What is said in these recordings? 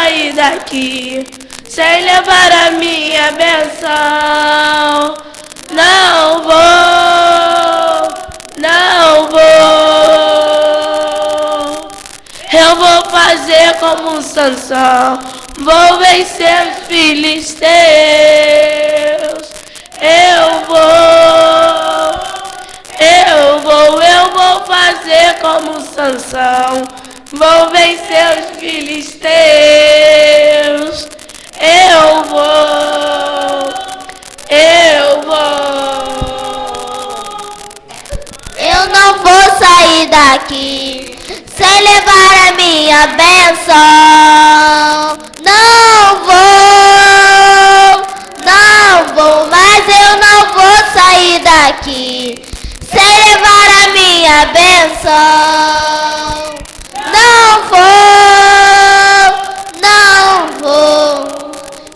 sair daqui sem levar a minha benção. Não vou, não vou. Eu vou fazer como Sansão, vou vencer os filisteus. Eu vou fazer como Sansão, vou vencer os filisteus. Eu vou. Eu não vou sair daqui sem levar a minha benção. Não vou, mas eu não vou sair daqui sem levar a minha benção. Não vou.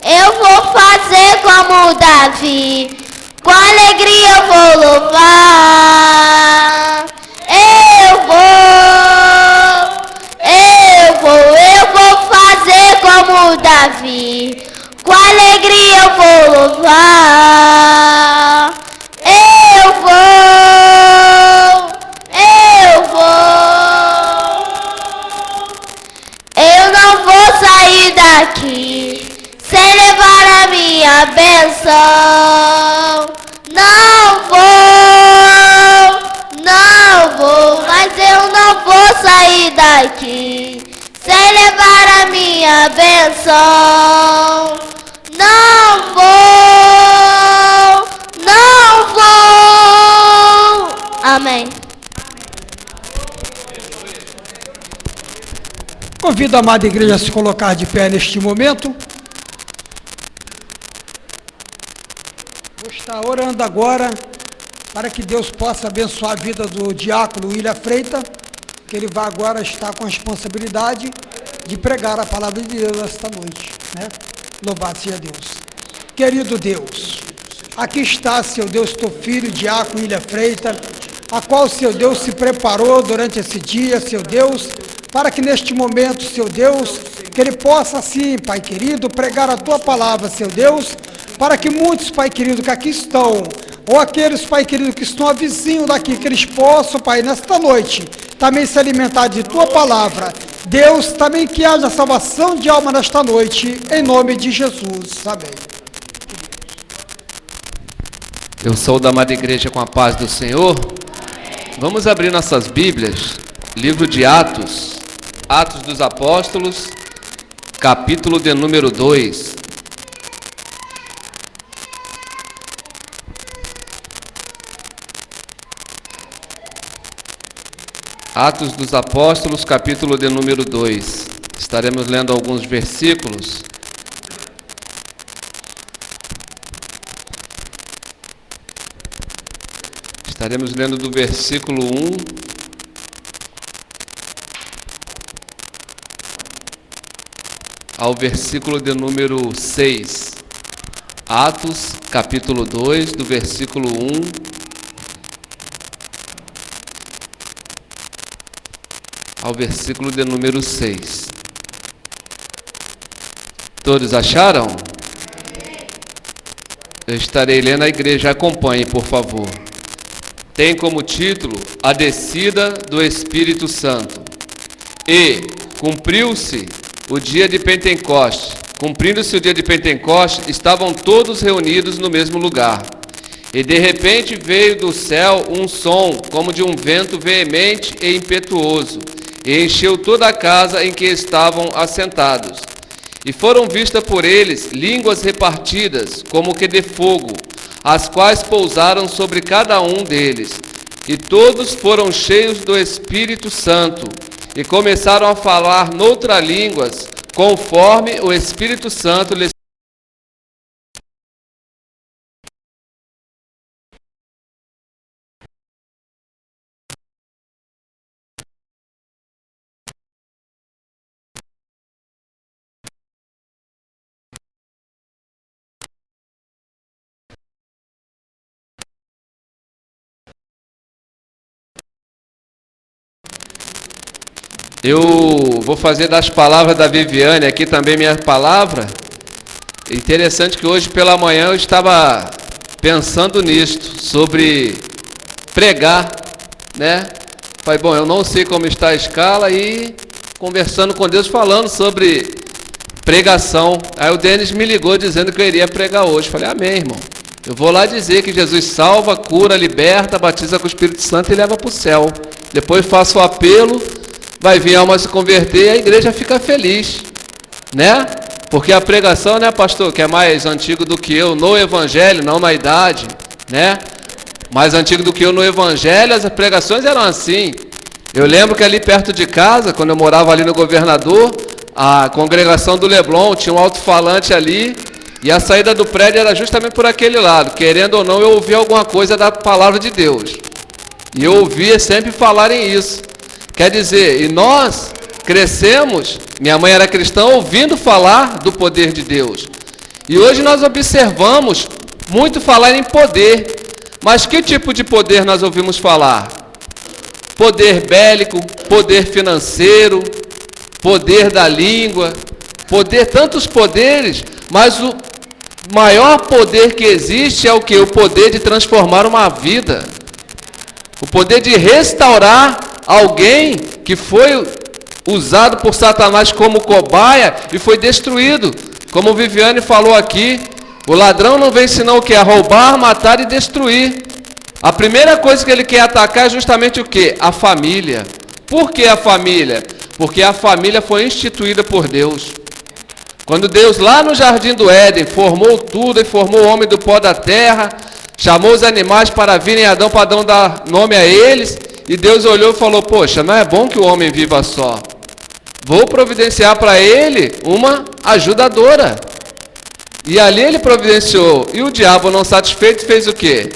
Eu vou fazer como Davi, com alegria eu vou louvar. Eu vou fazer como Davi, com alegria eu vou louvar. Eu não vou sair daqui sem levar a minha benção. Não vou, mas eu não vou sair daqui sem levar a minha benção. Não vou. Amém. Convido a amada igreja a se colocar de pé neste momento. Vou estar orando agora para que Deus possa abençoar a vida do diácono William Freitas, que ele vai agora estar com a responsabilidade de pregar a palavra de Deus esta noite, né? Louvado seja Deus. Querido Deus, aqui está, seu Deus, teu filho, diácono William Freitas, a qual, seu Deus, se preparou durante esse dia, seu Deus, para que neste momento, seu Deus, que ele possa, sim, Pai querido, pregar a tua palavra, seu Deus, para que muitos, Pai querido, que aqui estão, ou aqueles, Pai querido, que estão a vizinho daqui, que eles possam, Pai, nesta noite, também se alimentar de tua palavra. Deus, também que haja salvação de alma nesta noite, em nome de Jesus. Amém. Eu sou da amada igreja com a paz do Senhor. Vamos abrir nossas Bíblias, livro de Atos, Atos dos Apóstolos, capítulo de número 2. Atos dos Apóstolos, capítulo de número 2. Estaremos lendo alguns versículos. Estaremos lendo do versículo 1 ao versículo de número 6. Atos, capítulo 2, do versículo 1 ao versículo de número 6. Todos acharam? Eu estarei lendo, a igreja acompanhe, por favor. Tem como título A Descida do Espírito Santo. E cumpriu-se o dia de Pentecoste. Cumprindo-se o dia de Pentecoste, estavam todos reunidos no mesmo lugar. E de repente veio do céu um som, como de um vento veemente e impetuoso, e encheu toda a casa em que estavam assentados. E foram vistas por eles línguas repartidas, como que de fogo, as quais pousaram sobre cada um deles. E todos foram cheios do Espírito Santo, e começaram a falar noutras línguas, conforme o Espírito Santo lhes Eu vou fazer das palavras da Viviane aqui também minha palavra. Interessante que hoje pela manhã eu estava pensando nisto, sobre pregar, né? Falei, bom, eu não sei como está a escala e conversando com Deus, falando sobre pregação. Aí o Denis me ligou dizendo que eu iria pregar hoje. Falei, amém, irmão. Eu vou lá dizer que Jesus salva, cura, liberta, batiza com o Espírito Santo e leva para o céu. Depois faço o apelo, vai vir alma se converter e a igreja fica feliz, né? Porque a pregação, né, pastor, que é mais antigo do que eu no evangelho, não na idade, né? Mais antigo do que eu no evangelho, as pregações eram assim. Eu lembro que ali perto de casa, quando eu morava ali no Governador, a congregação do Leblon tinha um alto-falante ali, e a saída do prédio era justamente por aquele lado. Querendo ou não, eu ouvia alguma coisa da palavra de Deus. E eu ouvia sempre falarem isso. Quer dizer, e nós crescemos, minha mãe era cristã, ouvindo falar do poder de Deus. E hoje nós observamos muito falar em poder. Mas que tipo de poder nós ouvimos falar? Poder bélico, poder financeiro, poder da língua, poder, tantos poderes, mas o maior poder que existe é o que? O poder de transformar uma vida. O poder de restaurar alguém que foi usado por Satanás como cobaia e foi destruído. Como Viviane falou aqui, o ladrão não vem senão o que? A roubar, matar e destruir. A primeira coisa que ele quer atacar é justamente o que? A família. Por que a família? Porque a família foi instituída por Deus. Quando Deus lá no Jardim do Éden formou tudo e formou o homem do pó da terra, chamou os animais para virem a Adão para Adão dar nome a eles, e Deus olhou e falou, poxa, não é bom que o homem viva só. Vou providenciar para ele uma ajudadora. E ali ele providenciou. E o diabo, não satisfeito, fez o quê?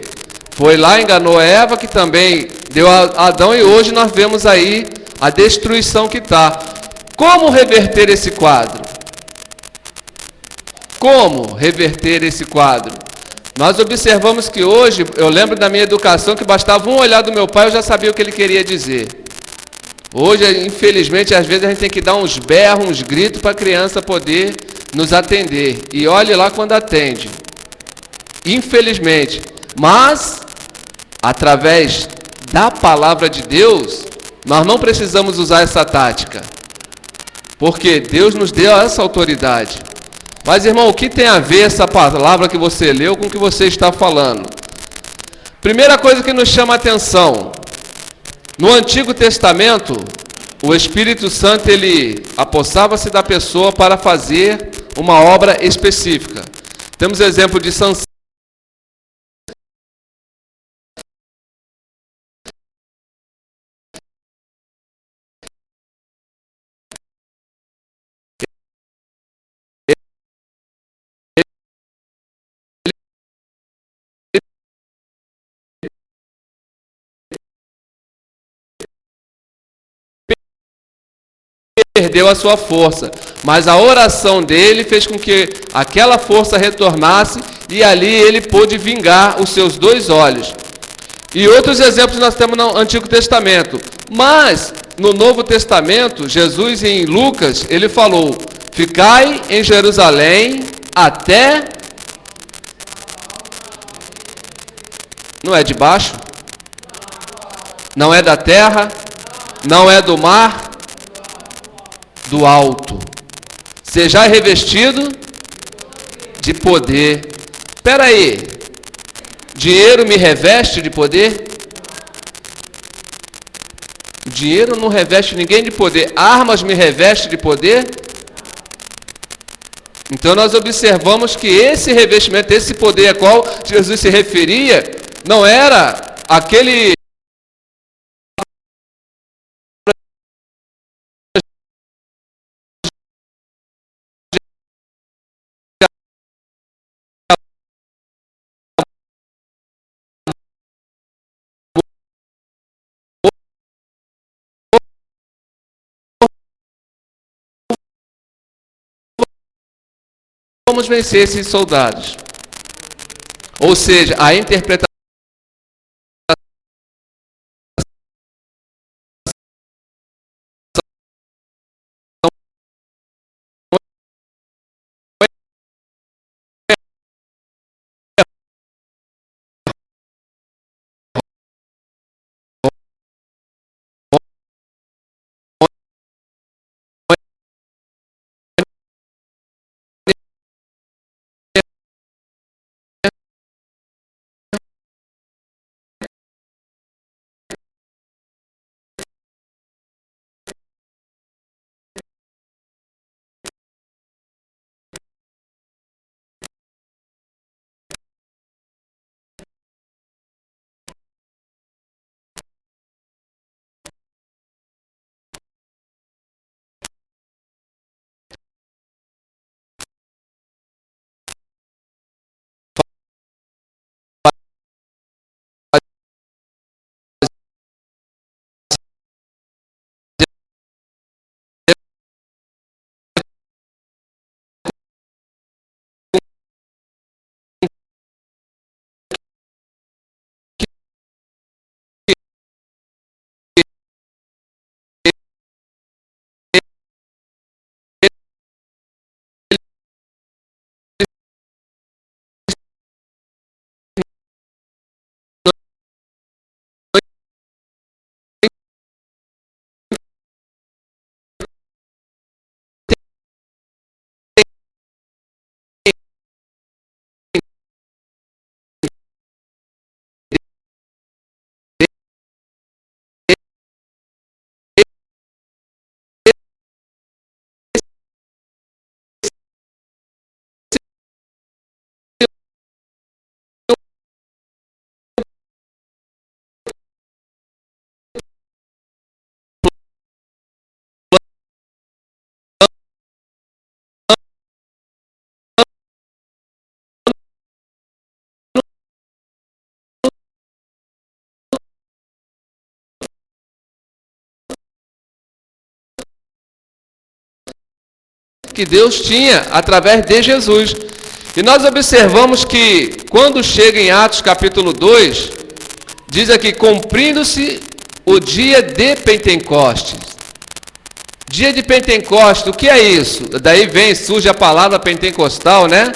Foi lá, enganou Eva, que também deu a Adão, e hoje nós vemos aí a destruição que está. Como reverter esse quadro? Como reverter esse quadro? Nós observamos que hoje, eu lembro da minha educação, que bastava um olhar do meu pai, eu já sabia o que ele queria dizer. Hoje, infelizmente, às vezes a gente tem que dar uns berros, uns gritos para a criança poder nos atender. E olhe lá quando atende. Infelizmente. Mas, através da palavra de Deus, nós não precisamos usar essa tática. Porque Deus nos deu essa autoridade. Mas, irmão, o que tem a ver essa palavra que você leu com o que você está falando? Primeira coisa que nos chama a atenção. No Antigo Testamento, o Espírito Santo, ele apossava-se da pessoa para fazer uma obra específica. Temos exemplo de Sansão. Perdeu a sua força, mas a oração dele fez com que aquela força retornasse e ali ele pôde vingar os seus 2 olhos. E outros exemplos nós temos no Antigo Testamento, mas no Novo Testamento, Jesus em Lucas, ele falou, ficai em Jerusalém até... Não é de baixo, não é da terra, não é do mar, do alto. Sejai revestido de poder. Espera aí. Dinheiro me reveste de poder? O dinheiro não reveste ninguém de poder. Armas me reveste de poder? Então nós observamos que esse revestimento, esse poder a qual Jesus se referia, não era aquele vamos vencer esses soldados. Ou seja, a interpretação que Deus tinha através de Jesus. E nós observamos que quando chega em Atos capítulo 2, diz aqui, cumprindo-se o dia de Pentecostes. Dia de Pentecostes, o que é isso? Daí surge a palavra pentecostal, né?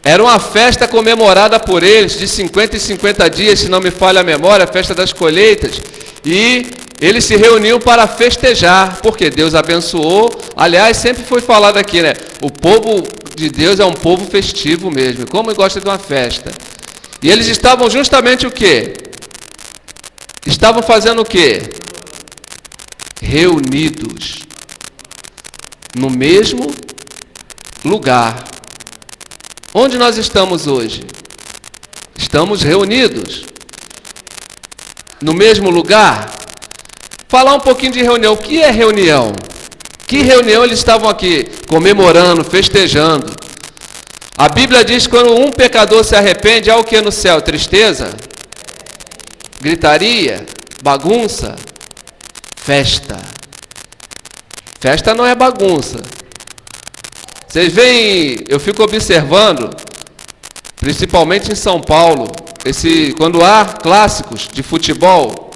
Era uma festa comemorada por eles, de 50 em 50 dias, se não me falha a memória, a festa das colheitas. E eles se reuniam para festejar, porque Deus abençoou. Aliás, sempre foi falado aqui, né? O povo de Deus é um povo festivo mesmo, como gosta de uma festa. E eles estavam justamente o quê? Estavam fazendo o quê? Reunidos no mesmo lugar. Onde nós estamos hoje? Estamos reunidos no mesmo lugar? Falar um pouquinho de reunião. O que é reunião? Que reunião eles estavam aqui comemorando, festejando? A Bíblia diz que quando um pecador se arrepende, há o que no céu? Tristeza? Gritaria? Bagunça? Festa. Festa não é bagunça. Vocês veem, eu fico observando, principalmente em São Paulo, quando há clássicos de futebol,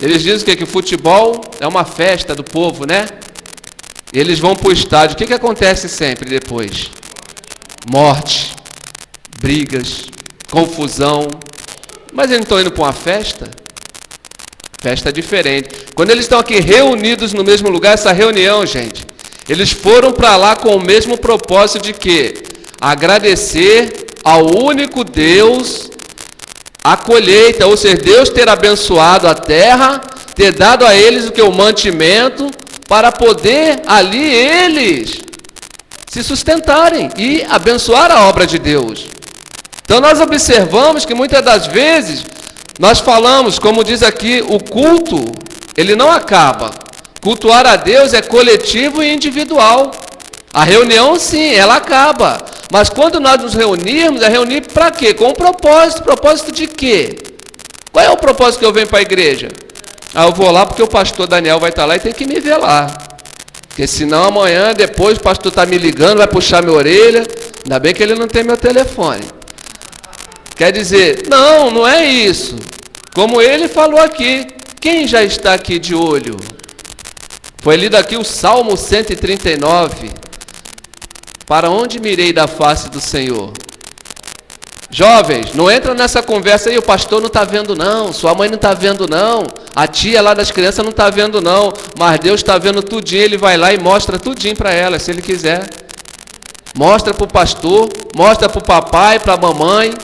eles dizem que futebol é uma festa do povo, né? Eles vão para o estádio. O que acontece sempre depois? Morte, brigas, confusão. Mas eles não estão indo para uma festa? Festa diferente. Quando eles estão aqui reunidos no mesmo lugar, essa reunião, gente, eles foram para lá com o mesmo propósito de quê? Agradecer ao único Deus a colheita, ou seja, Deus ter abençoado a terra, ter dado a eles o que? O mantimento, para poder ali eles se sustentarem e abençoar a obra de Deus. Então nós observamos que muitas das vezes nós falamos, como diz aqui, o culto, ele não acaba. Cultuar a Deus é coletivo e individual. A reunião, sim, ela acaba. Mas quando nós nos reunirmos, é reunir para quê? Com um propósito. Propósito de quê? Qual é o propósito que eu venho para a igreja? Eu vou lá porque o pastor Daniel vai estar lá e tem que me ver lá. Porque senão amanhã, depois, o pastor está me ligando, vai puxar minha orelha. Ainda bem que ele não tem meu telefone. Quer dizer, não é isso. Como ele falou aqui, quem já está aqui de olho? Foi lido aqui o Salmo 139. Para onde mirei da face do Senhor? Jovens, não entra nessa conversa aí, o pastor não está vendo não, sua mãe não está vendo não, a tia lá das crianças não está vendo não, mas Deus está vendo tudinho, Ele vai lá e mostra tudinho para ela, se Ele quiser. Mostra para o pastor, mostra para o papai, para a mamãe.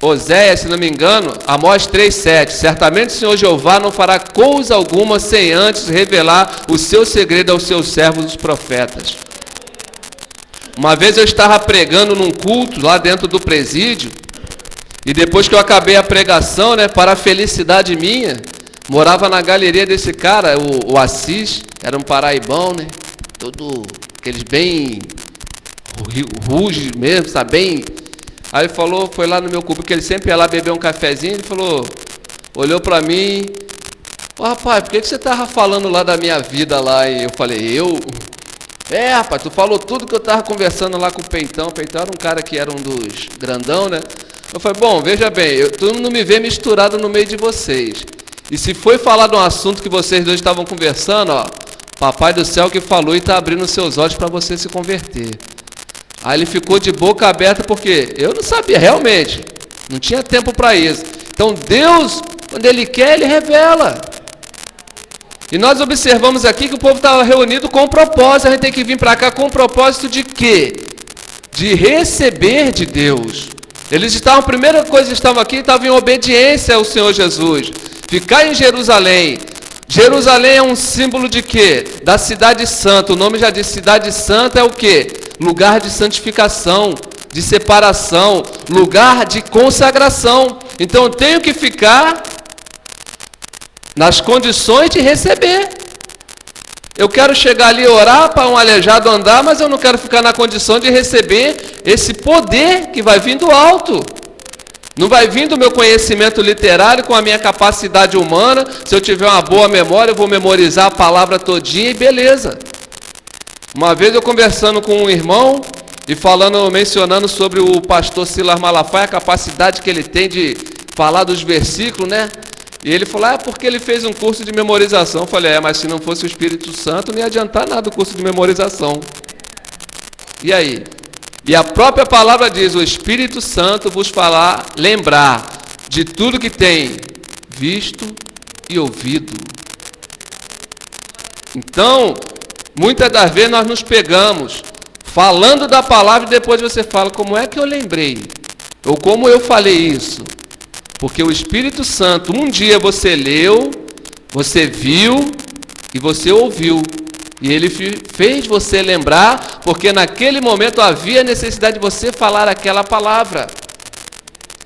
Oséias, se não me engano, Amós 3,7. Certamente o Senhor Jeová não fará coisa alguma sem antes revelar o seu segredo aos seus servos, os profetas. Uma vez eu estava pregando num culto lá dentro do presídio, e depois que eu acabei a pregação, né, para a felicidade minha, morava na galeria desse cara, o Assis, era um paraibão, né, todo aqueles bem ruge mesmo, sabe, bem. Aí ele falou, foi lá no meu clube, porque ele sempre ia lá beber um cafezinho, ele falou, olhou para mim, rapaz, por que você estava falando lá da minha vida lá? E eu falei, rapaz, tu falou tudo que eu estava conversando lá com o Peitão. O Peitão era um cara que era um dos grandão, né? Eu falei, bom, veja bem, tu não me vê misturado no meio de vocês. E se foi falar de um assunto que vocês dois estavam conversando, ó, Papai do Céu que falou e está abrindo seus olhos para você se converter. Aí ele ficou de boca aberta porque eu não sabia, realmente, não tinha tempo para isso. Então Deus, quando Ele quer, Ele revela. E nós observamos aqui que o povo estava reunido com um propósito. A gente tem que vir para cá com um propósito de quê? De receber de Deus. Eles estavam, a primeira coisa que estavam aqui, estavam em obediência ao Senhor Jesus. Ficar em Jerusalém. Jerusalém é um símbolo de quê? Da cidade santa. O nome já diz, cidade santa é o quê? Lugar de santificação, de separação, lugar de consagração. Então eu tenho que ficar nas condições de receber. Eu quero chegar ali e orar para um aleijado andar, mas eu não quero ficar na condição de receber esse poder que vai vir do alto. Não vai vir do meu conhecimento literário com a minha capacidade humana. Se eu tiver uma boa memória, eu vou memorizar a palavra todinha e beleza. Uma vez eu conversando com um irmão e mencionando sobre o pastor Silas Malafaia, a capacidade que ele tem de falar dos versículos, né? E ele falou, porque ele fez um curso de memorização. Eu falei, mas se não fosse o Espírito Santo, não ia adiantar nada o curso de memorização. E aí? E a própria palavra diz, o Espírito Santo vos fará lembrar de tudo que tem visto e ouvido. Então, muitas das vezes nós nos pegamos falando da palavra e depois você fala, como é que eu lembrei? Ou como eu falei isso? Porque o Espírito Santo, um dia você leu, você viu e você ouviu. E ele fez você lembrar, porque naquele momento havia necessidade de você falar aquela palavra.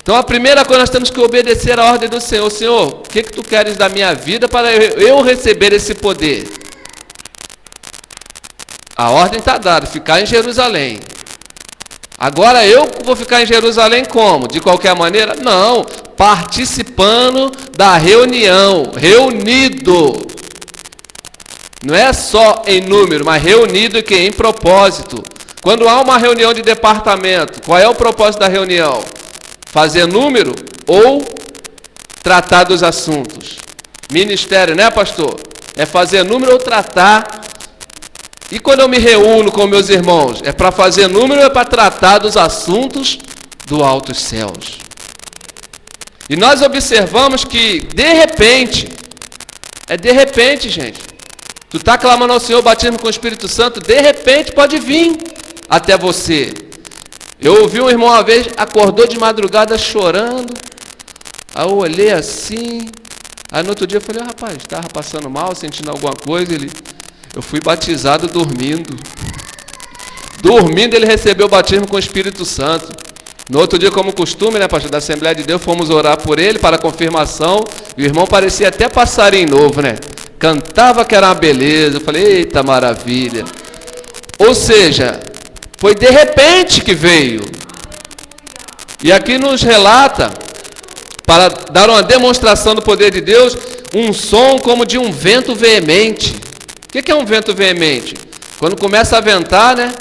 Então a primeira coisa, nós temos que obedecer a ordem do Senhor. Senhor, o que tu queres da minha vida para eu receber esse poder? A ordem está dada, ficar em Jerusalém. Agora eu vou ficar em Jerusalém como? De qualquer maneira? Não, participando da reunião, reunido. Não é só em número, mas reunido que em propósito. Quando há uma reunião de departamento, qual é o propósito da reunião? Fazer número ou tratar dos assuntos? Ministério, né, pastor? É fazer número ou tratar. E quando eu me reúno com meus irmãos, é para fazer número ou é para tratar dos assuntos do altos céus? E nós observamos que, de repente, gente, tu está clamando ao Senhor, batismo com o Espírito Santo, de repente pode vir até você. Eu ouvi um irmão uma vez, acordou de madrugada chorando, aí eu olhei assim, aí no outro dia eu falei, rapaz, estava passando mal, sentindo alguma coisa, eu fui batizado dormindo. Dormindo ele recebeu o batismo com o Espírito Santo. No outro dia, como costume, né, pastor, da Assembleia de Deus, fomos orar por ele, para a confirmação, e o irmão parecia até passarinho novo, né? Cantava que era uma beleza. Eu falei, eita maravilha. Ou seja, foi de repente que veio. E aqui nos relata, para dar uma demonstração do poder de Deus, um som como de um vento veemente. O que é um vento veemente? Quando começa a ventar, né?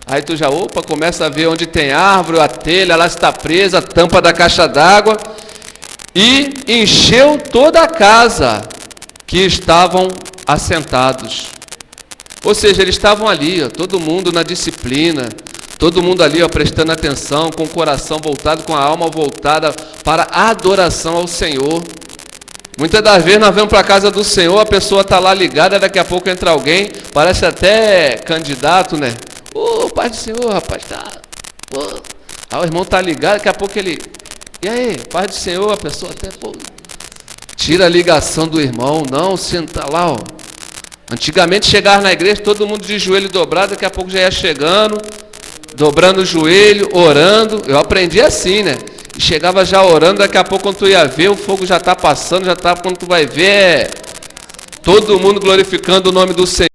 Aí tu já, começa a ver onde tem árvore, a telha, ela está presa, a tampa da caixa d'água. E encheu toda a casa que estavam assentados. Ou seja, eles estavam ali, todo mundo na disciplina, todo mundo ali, prestando atenção, com o coração voltado, com a alma voltada para a adoração ao Senhor. Muitas das vezes nós vamos para a casa do Senhor, a pessoa está lá ligada, daqui a pouco entra alguém, parece até candidato, né? Pai do Senhor, rapaz, tá. Aí o irmão está ligado, daqui a pouco ele... E aí, Pai do Senhor, a pessoa até... tira a ligação do irmão, não, senta lá, Antigamente chegava na igreja, todo mundo de joelho dobrado, daqui a pouco já ia chegando, dobrando o joelho, orando. Eu aprendi assim, né? E chegava já orando, daqui a pouco quando tu ia ver, o fogo já está passando, quando tu vai ver, todo mundo glorificando o nome do Senhor.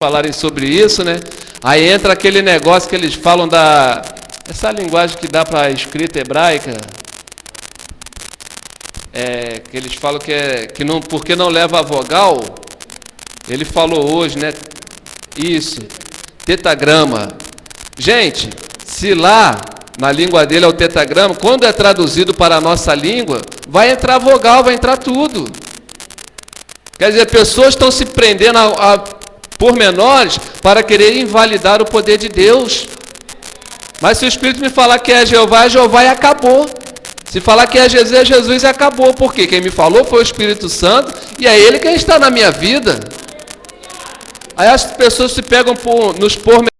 Falarem sobre isso, né? Aí entra aquele negócio que eles falam essa linguagem que dá para a escrita hebraica, que eles falam que não, porque não leva a vogal. Ele falou hoje, né? Isso, tetagrama. Gente, se lá na língua dele é o tetagrama, quando é traduzido para a nossa língua, vai entrar vogal, vai entrar tudo. Quer dizer, pessoas estão se prendendo a pormenores para querer invalidar o poder de Deus. Mas se o Espírito me falar que é Jeová e acabou. Se falar que é Jesus e acabou. Por quê? Quem me falou foi o Espírito Santo e é Ele quem está na minha vida. Aí as pessoas se pegam nos pormenores.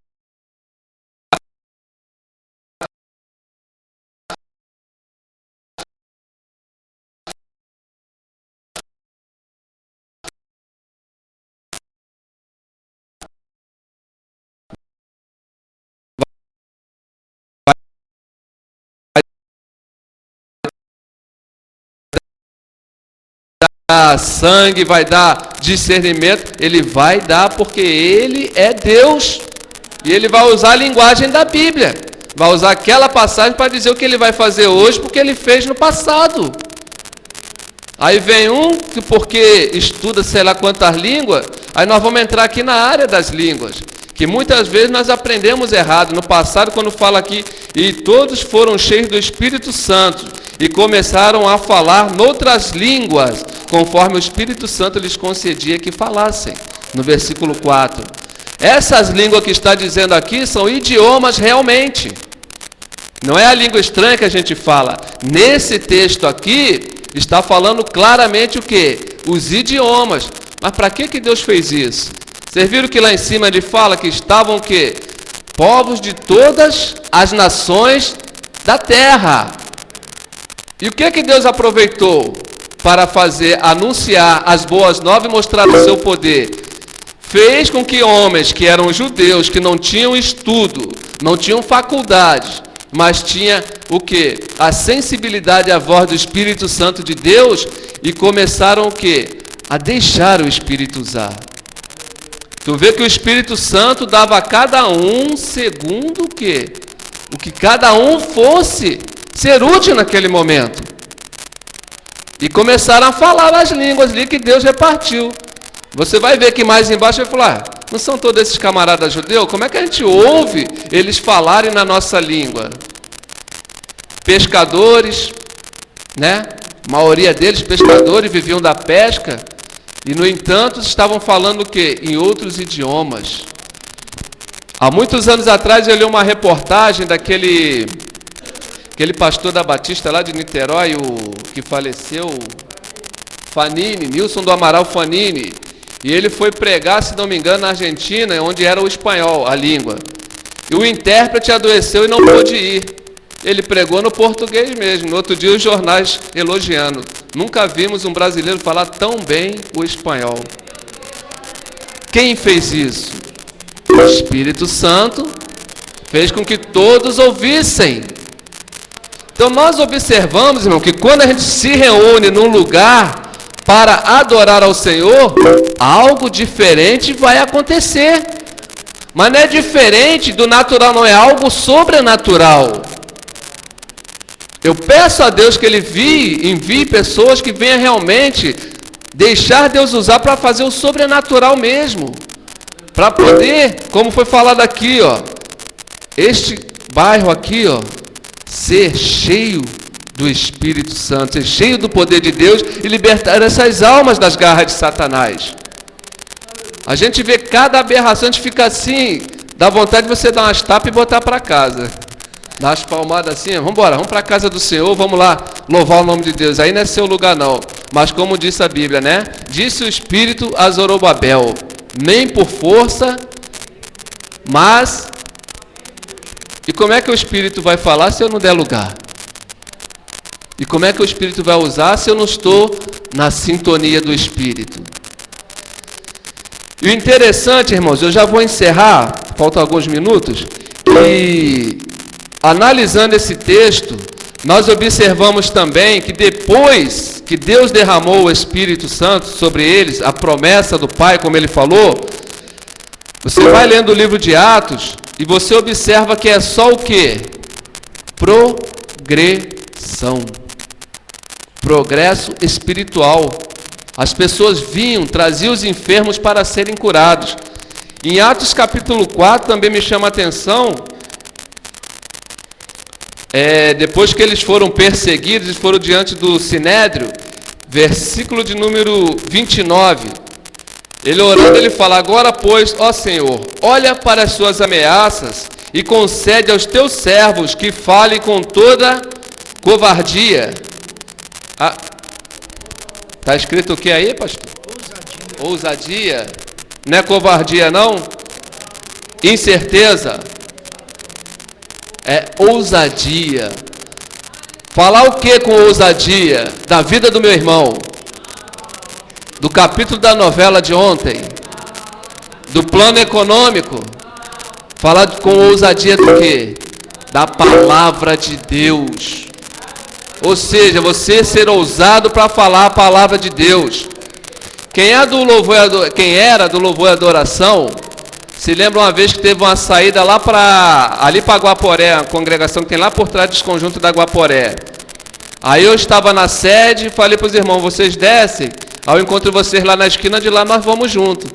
dar sangue, vai dar discernimento. Ele vai dar porque Ele é Deus. E Ele vai usar a linguagem da Bíblia. Vai usar aquela passagem para dizer o que Ele vai fazer hoje, porque Ele fez no passado. Aí vem um que porque estuda sei lá quantas línguas, aí nós vamos entrar aqui na área das línguas, que muitas vezes nós aprendemos errado. No passado, quando fala aqui, e todos foram cheios do Espírito Santo, e começaram a falar noutras línguas, conforme o Espírito Santo lhes concedia que falassem, no versículo 4. Essas línguas que está dizendo aqui são idiomas realmente. Não é a língua estranha que a gente fala. Nesse texto aqui, está falando claramente o quê? Os idiomas. Mas para que Deus fez isso? Vocês viram que lá em cima ele fala que estavam o quê? Povos de todas as nações da terra. E o que Deus aproveitou para fazer? Anunciar as boas novas e mostrar o seu poder. Fez com que homens que eram judeus, que não tinham estudo, não tinham faculdade, mas tinha o quê? A sensibilidade à voz do Espírito Santo de Deus, e começaram o quê? A deixar o Espírito usar. Tu vê que o Espírito Santo dava a cada um segundo o quê? O que cada um fosse ser útil naquele momento. E começaram a falar as línguas ali que Deus repartiu. Você vai ver que mais embaixo vai falar, não são todos esses camaradas judeus? Como é que a gente ouve eles falarem na nossa língua? Pescadores, né? A maioria deles pescadores, viviam da pesca, e no entanto estavam falando o quê? Em outros idiomas. Há muitos anos atrás eu li uma reportagem daquele pastor da Batista lá de Niterói, o que faleceu, Fanini, Nilson do Amaral Fanini. E ele foi pregar, se não me engano, na Argentina, onde era o espanhol, a língua. E o intérprete adoeceu e não pôde ir. Ele pregou no português mesmo. No outro dia, os jornais elogiando. Nunca vimos um brasileiro falar tão bem o espanhol. Quem fez isso? O Espírito Santo fez com que todos ouvissem. Então, nós observamos, irmão, que quando a gente se reúne num lugar para adorar ao Senhor, algo diferente vai acontecer. Mas não é diferente do natural, não, é algo sobrenatural. Eu peço a Deus que Ele envie pessoas que venham realmente deixar Deus usar para fazer o sobrenatural mesmo. Para poder, como foi falado aqui, ó, este bairro aqui, ó, ser cheio do Espírito Santo, ser cheio do poder de Deus e libertar essas almas das garras de Satanás. A gente vê cada aberração, a gente fica assim, dá vontade de você dar umas tapas e botar para casa. Dá umas palmadas assim, vamos embora, vamos para a casa do Senhor, vamos lá louvar o nome de Deus. Aí não é seu lugar não, mas como disse a Bíblia, né? Disse o Espírito a Zorobabel, nem por força, mas... E como é que o Espírito vai falar se eu não der lugar? E como é que o Espírito vai usar se eu não estou na sintonia do Espírito? E o interessante, irmãos, eu já vou encerrar, faltam alguns minutos, e analisando esse texto, nós observamos também que depois que Deus derramou o Espírito Santo sobre eles, a promessa do Pai, como ele falou, você vai lendo o livro de Atos e você observa que é só o quê? Progressão. Progresso espiritual. As pessoas vinham, traziam os enfermos para serem curados. Em Atos capítulo 4 também me chama a atenção, depois que eles foram perseguidos e foram diante do Sinédrio, versículo de número 29, ele orando, ele fala, agora pois, ó Senhor, olha para as suas ameaças e concede aos teus servos que falem com toda covardia. Está escrito o que aí, pastor? Ousadia. Não é covardia, não? Incerteza. É ousadia. Falar o que com ousadia? Da vida do meu irmão. Do capítulo da novela de ontem. Do plano econômico. Falar com ousadia do quê? Da palavra de Deus. Ou seja, você ser ousado para falar a palavra de Deus. Quem era do louvor e adoração, se lembra uma vez que teve uma saída lá ali para Guaporé, a congregação que tem lá por trás dos conjuntos da Guaporé. Aí eu estava na sede e falei para os irmãos, vocês descem, ao encontro de vocês lá na esquina, de lá nós vamos junto.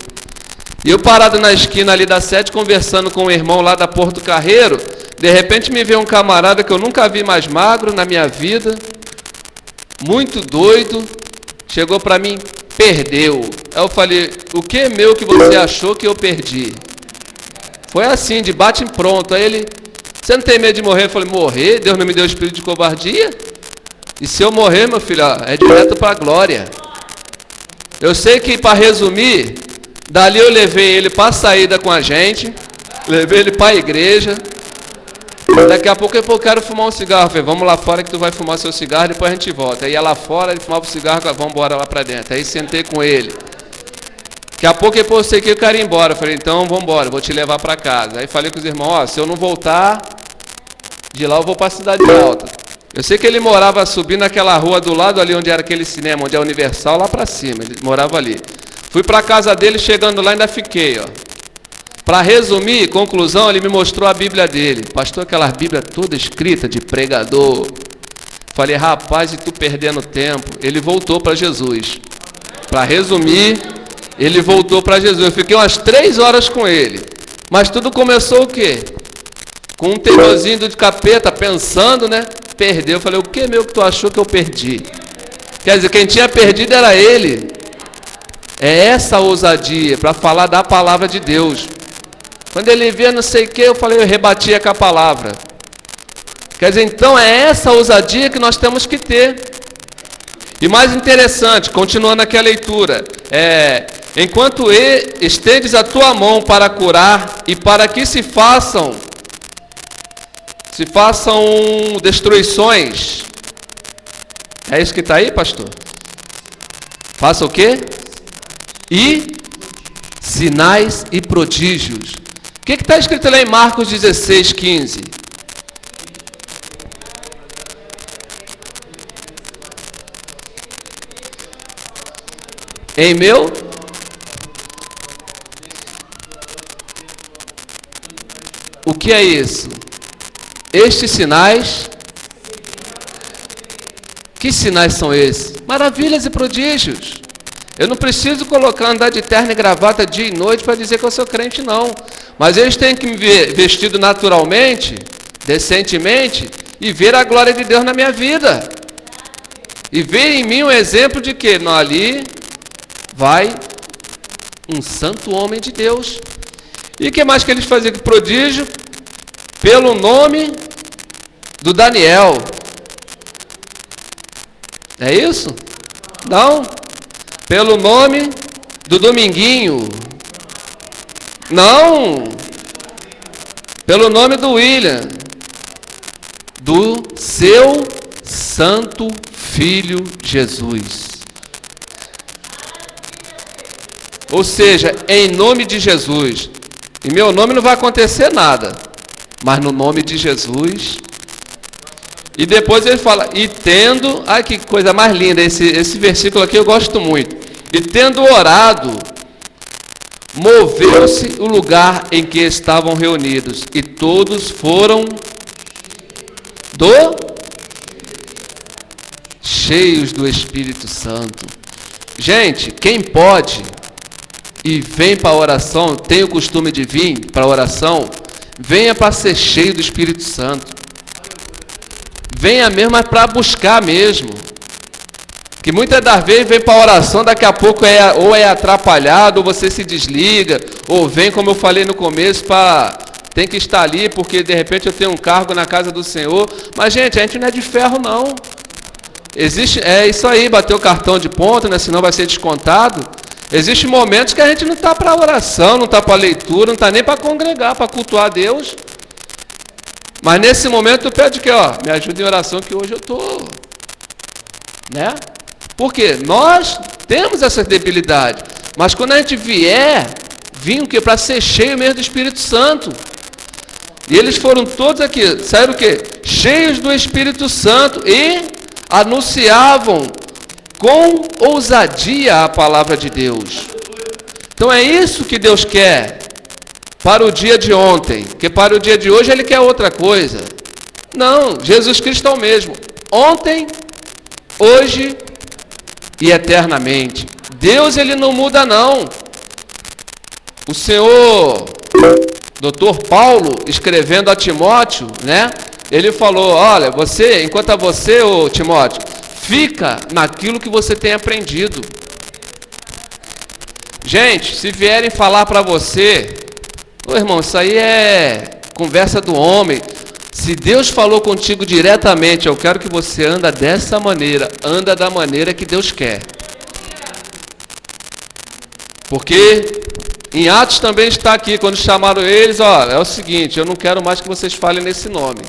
E eu parado na esquina ali da sede, conversando com um irmão lá da Porto Carreiro, de repente me veio um camarada que eu nunca vi mais magro na minha vida, muito doido, chegou para mim, perdeu. Aí eu falei, o que é meu que você achou que eu perdi? Foi assim, de bate em pronto. Aí ele, você não tem medo de morrer? Eu falei, morrer? Deus não me deu espírito de covardia? E se eu morrer, meu filho, é direto para a glória. Eu sei que, para resumir, dali eu levei ele para a saída com a gente, levei ele para a igreja. Daqui a pouco eu quero fumar um cigarro. Eu falei, vamos lá fora que tu vai fumar seu cigarro, depois a gente volta. Aí ia lá fora, ele fumava o cigarro, vamos embora lá para dentro. Aí sentei com ele. Daqui a pouco eu sei que eu quero ir embora. Eu falei, então vamos embora, vou te levar para casa. Aí falei com os irmãos, ó, se eu não voltar, de lá eu vou para a Cidade Alta. Eu sei que ele morava subindo naquela rua do lado ali onde era aquele cinema, onde é Universal, lá para cima. Ele morava ali. Fui para a casa dele, chegando lá ainda fiquei, ó. Para resumir, conclusão, ele me mostrou a Bíblia dele. Pastor, aquela Bíblia toda escrita de pregador. Falei, rapaz, e tu perdendo tempo? Ele voltou para Jesus. Para resumir, ele voltou para Jesus. Eu fiquei umas 3 horas com ele. Mas tudo começou o quê? Com um terrorzinho de capeta, pensando, né? Perdeu. Eu falei, o que meu que tu achou que eu perdi? Quer dizer, quem tinha perdido era ele. É essa ousadia para falar da palavra de Deus. Quando ele via não sei o que, eu falei, eu rebatia com a palavra. Quer dizer, então é essa ousadia que nós temos que ter. E mais interessante, continuando aqui a leitura, enquanto estendes a tua mão para curar e para que se façam destruições. É isso que está aí, pastor? Faça o quê? E sinais e prodígios. O que está escrito lá em Marcos 16, 15? Em meu? O que é isso? Estes sinais. Que sinais são esses? Maravilhas e prodígios. Eu não preciso andar de terno e gravata dia e noite para dizer que eu sou crente, não. Mas eles têm que me ver vestido naturalmente, decentemente, e ver a glória de Deus na minha vida. E ver em mim um exemplo de que não, ali vai um santo homem de Deus. E o que mais que eles faziam? Prodígio pelo nome do Daniel. É isso? Não. Pelo nome do Dominguinho. Não. Pelo nome do William. Do seu santo filho Jesus. Ou seja, em nome de Jesus. Em meu nome não vai acontecer nada. Mas no nome de Jesus. E depois ele fala, e tendo, ai que coisa mais linda, esse versículo aqui eu gosto muito. E tendo orado, moveu-se o lugar em que estavam reunidos, e todos foram cheios do Espírito Santo. Gente, quem pode e vem para a oração, tem o costume de vir para a oração, venha para ser cheio do Espírito Santo. Venha mesmo, mas para buscar mesmo. Que muitas das vezes vem para a oração, daqui a pouco ou é atrapalhado, ou você se desliga, ou vem, como eu falei no começo, tem que estar ali, porque de repente eu tenho um cargo na casa do Senhor. Mas, gente, a gente não é de ferro, não. É isso aí, bater o cartão de ponto, né, senão vai ser descontado. Existem momentos que a gente não está para oração, não está para leitura, não está nem para congregar, para cultuar a Deus. Mas nesse momento tu pede que, me ajude em oração que hoje eu estou, né? Porque nós temos essa debilidade. Mas quando a gente vinha o quê? Para ser cheio mesmo do Espírito Santo. E eles foram todos aqui, saíram o quê? Cheios do Espírito Santo e anunciavam com ousadia a palavra de Deus. Então é isso que Deus quer para o dia de ontem, porque para o dia de hoje Ele quer outra coisa. Não, Jesus Cristo é o mesmo, ontem, hoje e eternamente. Deus, Ele não muda não. O Senhor, Dr. Paulo, escrevendo a Timóteo, né? Ele falou, olha, enquanto a você, ô Timóteo, fica naquilo que você tem aprendido. Gente, se vierem falar para você, ô irmão, isso aí é conversa do homem. Se Deus falou contigo diretamente, eu quero que você anda dessa maneira, anda da maneira que Deus quer. Porque em Atos também está aqui, quando chamaram eles, ó, é o seguinte, eu não quero mais que vocês falem nesse nome.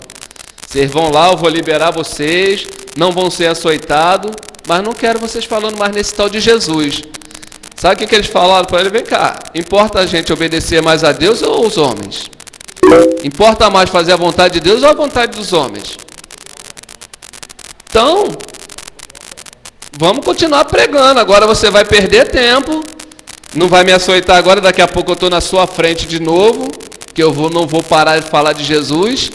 Vocês vão lá, eu vou liberar vocês, não vão ser açoitados, mas não quero vocês falando mais nesse tal de Jesus. Sabe o que eles falaram para ele? Vem cá, importa a gente obedecer mais a Deus ou aos homens? Importa mais fazer a vontade de Deus ou a vontade dos homens? Então, vamos continuar pregando. Agora você vai perder tempo, não vai me açoitar agora, daqui a pouco eu estou na sua frente de novo, que não vou parar de falar de Jesus.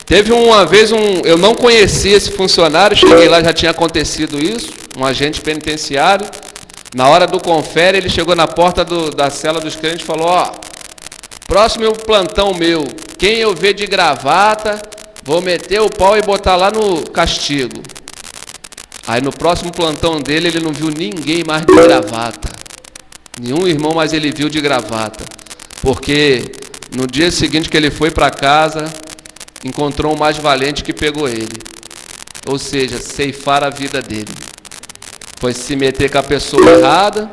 Teve uma vez, eu não conhecia esse funcionário, cheguei lá, já tinha acontecido isso, um agente penitenciário. Na hora do confere, ele chegou na porta da cela dos crentes e falou, ó, próximo plantão meu, quem eu ver de gravata, vou meter o pau e botar lá no castigo. Aí no próximo plantão dele, ele não viu ninguém mais de gravata. Nenhum irmão mais ele viu de gravata. Porque no dia seguinte que ele foi para casa, encontrou um mais valente que pegou ele. Ou seja, ceifar a vida dele. Foi se meter com a pessoa errada.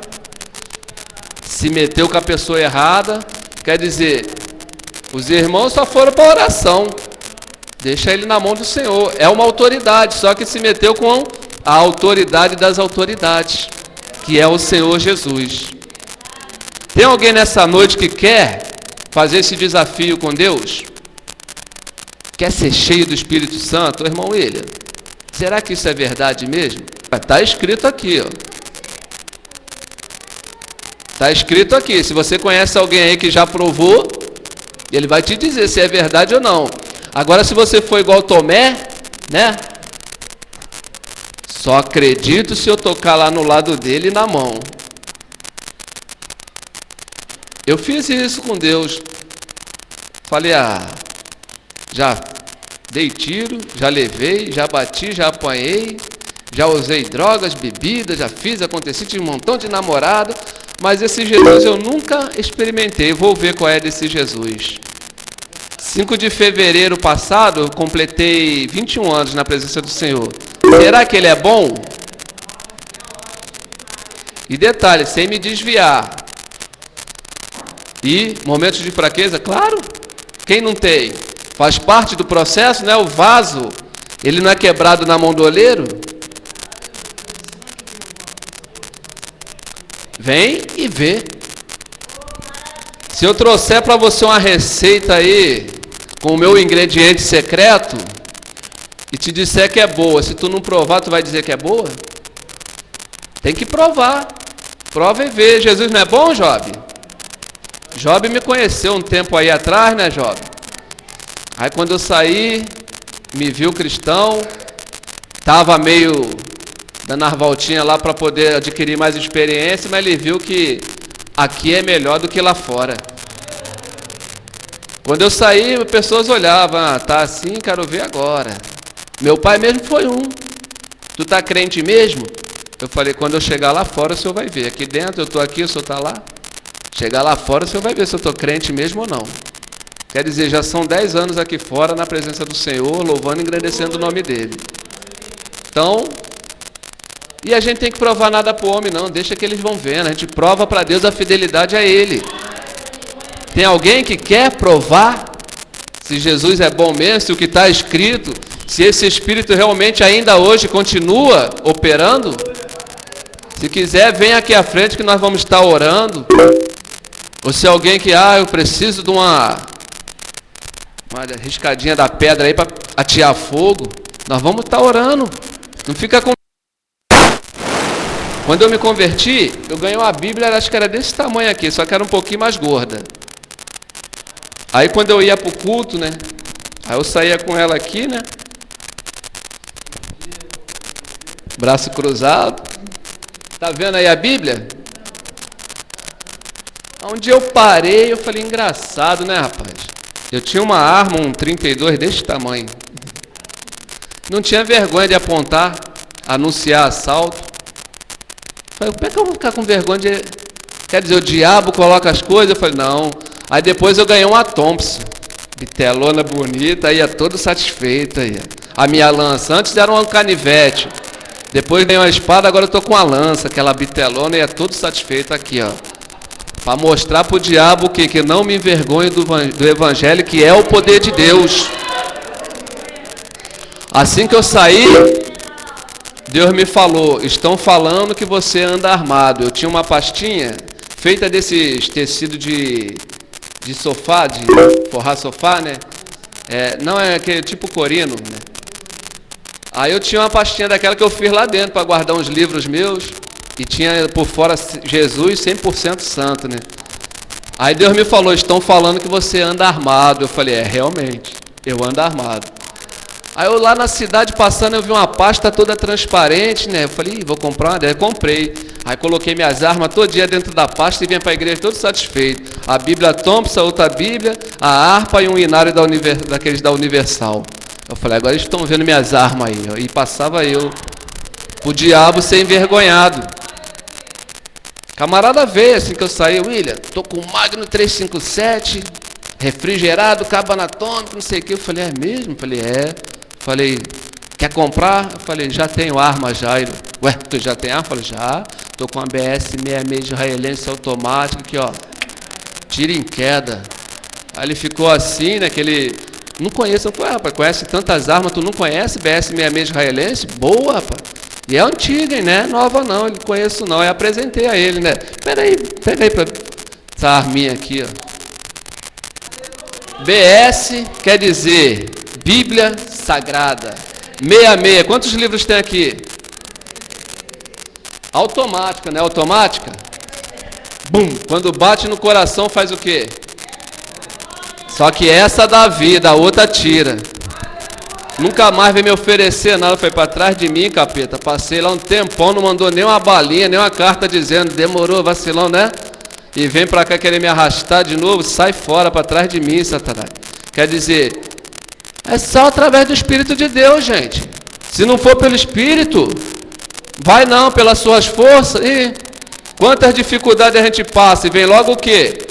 Se meteu com a pessoa errada. Quer dizer, os irmãos só foram para oração. Deixa ele na mão do Senhor. É uma autoridade, só que se meteu com a autoridade das autoridades, que é o Senhor Jesus. Tem alguém nessa noite que quer fazer esse desafio com Deus? Quer ser cheio do Espírito Santo? Irmão William, será que isso é verdade mesmo? Está escrito aqui, ó. Está escrito aqui. Se você conhece alguém aí que já provou, ele vai te dizer se é verdade ou não. Agora, se você for igual Tomé, né? Só acredito se eu tocar lá no lado dele e na mão. Eu fiz isso com Deus. Falei, já dei tiro, já levei, já bati, já apanhei, já usei drogas, bebidas, já fiz, aconteci, tive um montão de namorada, mas esse Jesus eu nunca experimentei. Vou ver qual é desse Jesus. 5 de fevereiro passado, eu completei 21 anos na presença do Senhor. Será que Ele é bom? E detalhe, sem me desviar. E momentos de fraqueza? Claro. Quem não tem? Faz parte do processo, né? O vaso, ele não é quebrado na mão do oleiro? Vem e vê. Se eu trouxer para você uma receita aí, com o meu ingrediente secreto, e te disser que é boa, se tu não provar, tu vai dizer que é boa? Tem que provar. Prova e vê. Jesus não é bom, Job? Job me conheceu um tempo aí atrás, né, Job? Aí quando eu saí, me viu cristão, estava meio dando as voltinhas lá para poder adquirir mais experiência, mas ele viu que aqui é melhor do que lá fora. Quando eu saí, pessoas olhavam, tá assim, quero ver agora. Meu pai mesmo foi um. Tu tá crente mesmo? Eu falei, quando eu chegar lá fora, o senhor vai ver. Aqui dentro, eu estou aqui, o senhor está lá. Chegar lá fora, o senhor vai ver se eu estou crente mesmo ou não. Quer dizer, já são 10 anos aqui fora, na presença do Senhor, louvando e engrandecendo o nome dele. Então, e a gente tem que provar nada para o homem, não. Deixa que eles vão vendo. A gente prova para Deus a fidelidade a Ele. Tem alguém que quer provar se Jesus é bom mesmo, se o que está escrito, se esse Espírito realmente ainda hoje continua operando? Se quiser, vem aqui à frente que nós vamos estar orando. Ou se alguém que, eu preciso de uma riscadinha da pedra aí para atear fogo, nós vamos estar orando. Não fica com... Quando eu me converti, eu ganhei uma Bíblia, acho que era desse tamanho aqui, só que era um pouquinho mais gorda. Aí quando eu ia pro culto, né? Aí eu saía com ela aqui, né? Braço cruzado. Tá vendo aí a Bíblia? Onde eu parei, eu falei, engraçado, né, rapaz? Eu tinha uma arma, um 32 desse tamanho. Não tinha vergonha de apontar, anunciar assalto. Falei, como é que eu vou ficar com vergonha de... Quer dizer, o diabo coloca as coisas? Eu falei, não. Aí depois eu ganhei uma Thompson. Bitelona bonita, ia todo satisfeito aí. A minha lança, antes era um canivete. Depois ganhei uma espada, agora eu tô com a lança, aquela bitelona, e é todo satisfeito aqui, ó. Para mostrar pro diabo o quê? Que não me envergonhe do evangelho, que é o poder de Deus. Assim que eu saí, Deus me falou, estão falando que você anda armado. Eu tinha uma pastinha feita desses tecidos de sofá, de forrar sofá, né? Não é aquele tipo corino, né? Aí eu tinha uma pastinha daquela que eu fiz lá dentro para guardar uns livros meus. E tinha por fora Jesus 100% santo, né? Aí Deus me falou, estão falando que você anda armado. Eu falei, realmente, eu ando armado. Aí eu lá na cidade passando, eu vi uma pasta toda transparente, né? Eu falei, vou comprar uma dessa. Comprei. Aí coloquei minhas armas todo dia dentro da pasta e vinha para a igreja todo satisfeito. A Bíblia Thompson, outra Bíblia, a harpa e um inário daqueles da Universal. Eu falei, agora eles estão vendo minhas armas aí. Ó. E passava eu, o diabo ser envergonhado. Camarada veio assim que eu saí, William, tô com o Magno 357, refrigerado, cabo anatômico, não sei o que. Eu falei, é mesmo? Eu falei, Falei, quer comprar? Eu falei, já tenho arma já. Ele, ué, tu já tem arma? Eu falei, já. Tô com a BS-66 israelense automática aqui, ó. Tiro em queda. Aí ele ficou assim, né, que ele... Não conheço. Eu falei, rapaz, conhece tantas armas, tu não conhece BS-66 israelense? Boa, rapaz. E é antiga, hein, né? Nova não, ele não conheço não. Aí apresentei a ele, né? Pega aí pra essa arminha aqui, ó. BS quer dizer Bíblia Sagrada. 66. Quantos livros tem aqui? Automática, né? Automática. Bum! Quando bate no coração faz o quê? Só que essa dá vida, a outra tira. Nunca mais veio me oferecer nada, foi para trás de mim, capeta. Passei lá um tempão, não mandou nem uma balinha, nem uma carta dizendo, demorou, vacilão, né? E vem para cá querer me arrastar de novo, sai fora para trás de mim, Satanás. Quer dizer, é só através do Espírito de Deus, gente. Se não for pelo Espírito, vai não, pelas suas forças. E quantas dificuldades a gente passa e vem logo o quê?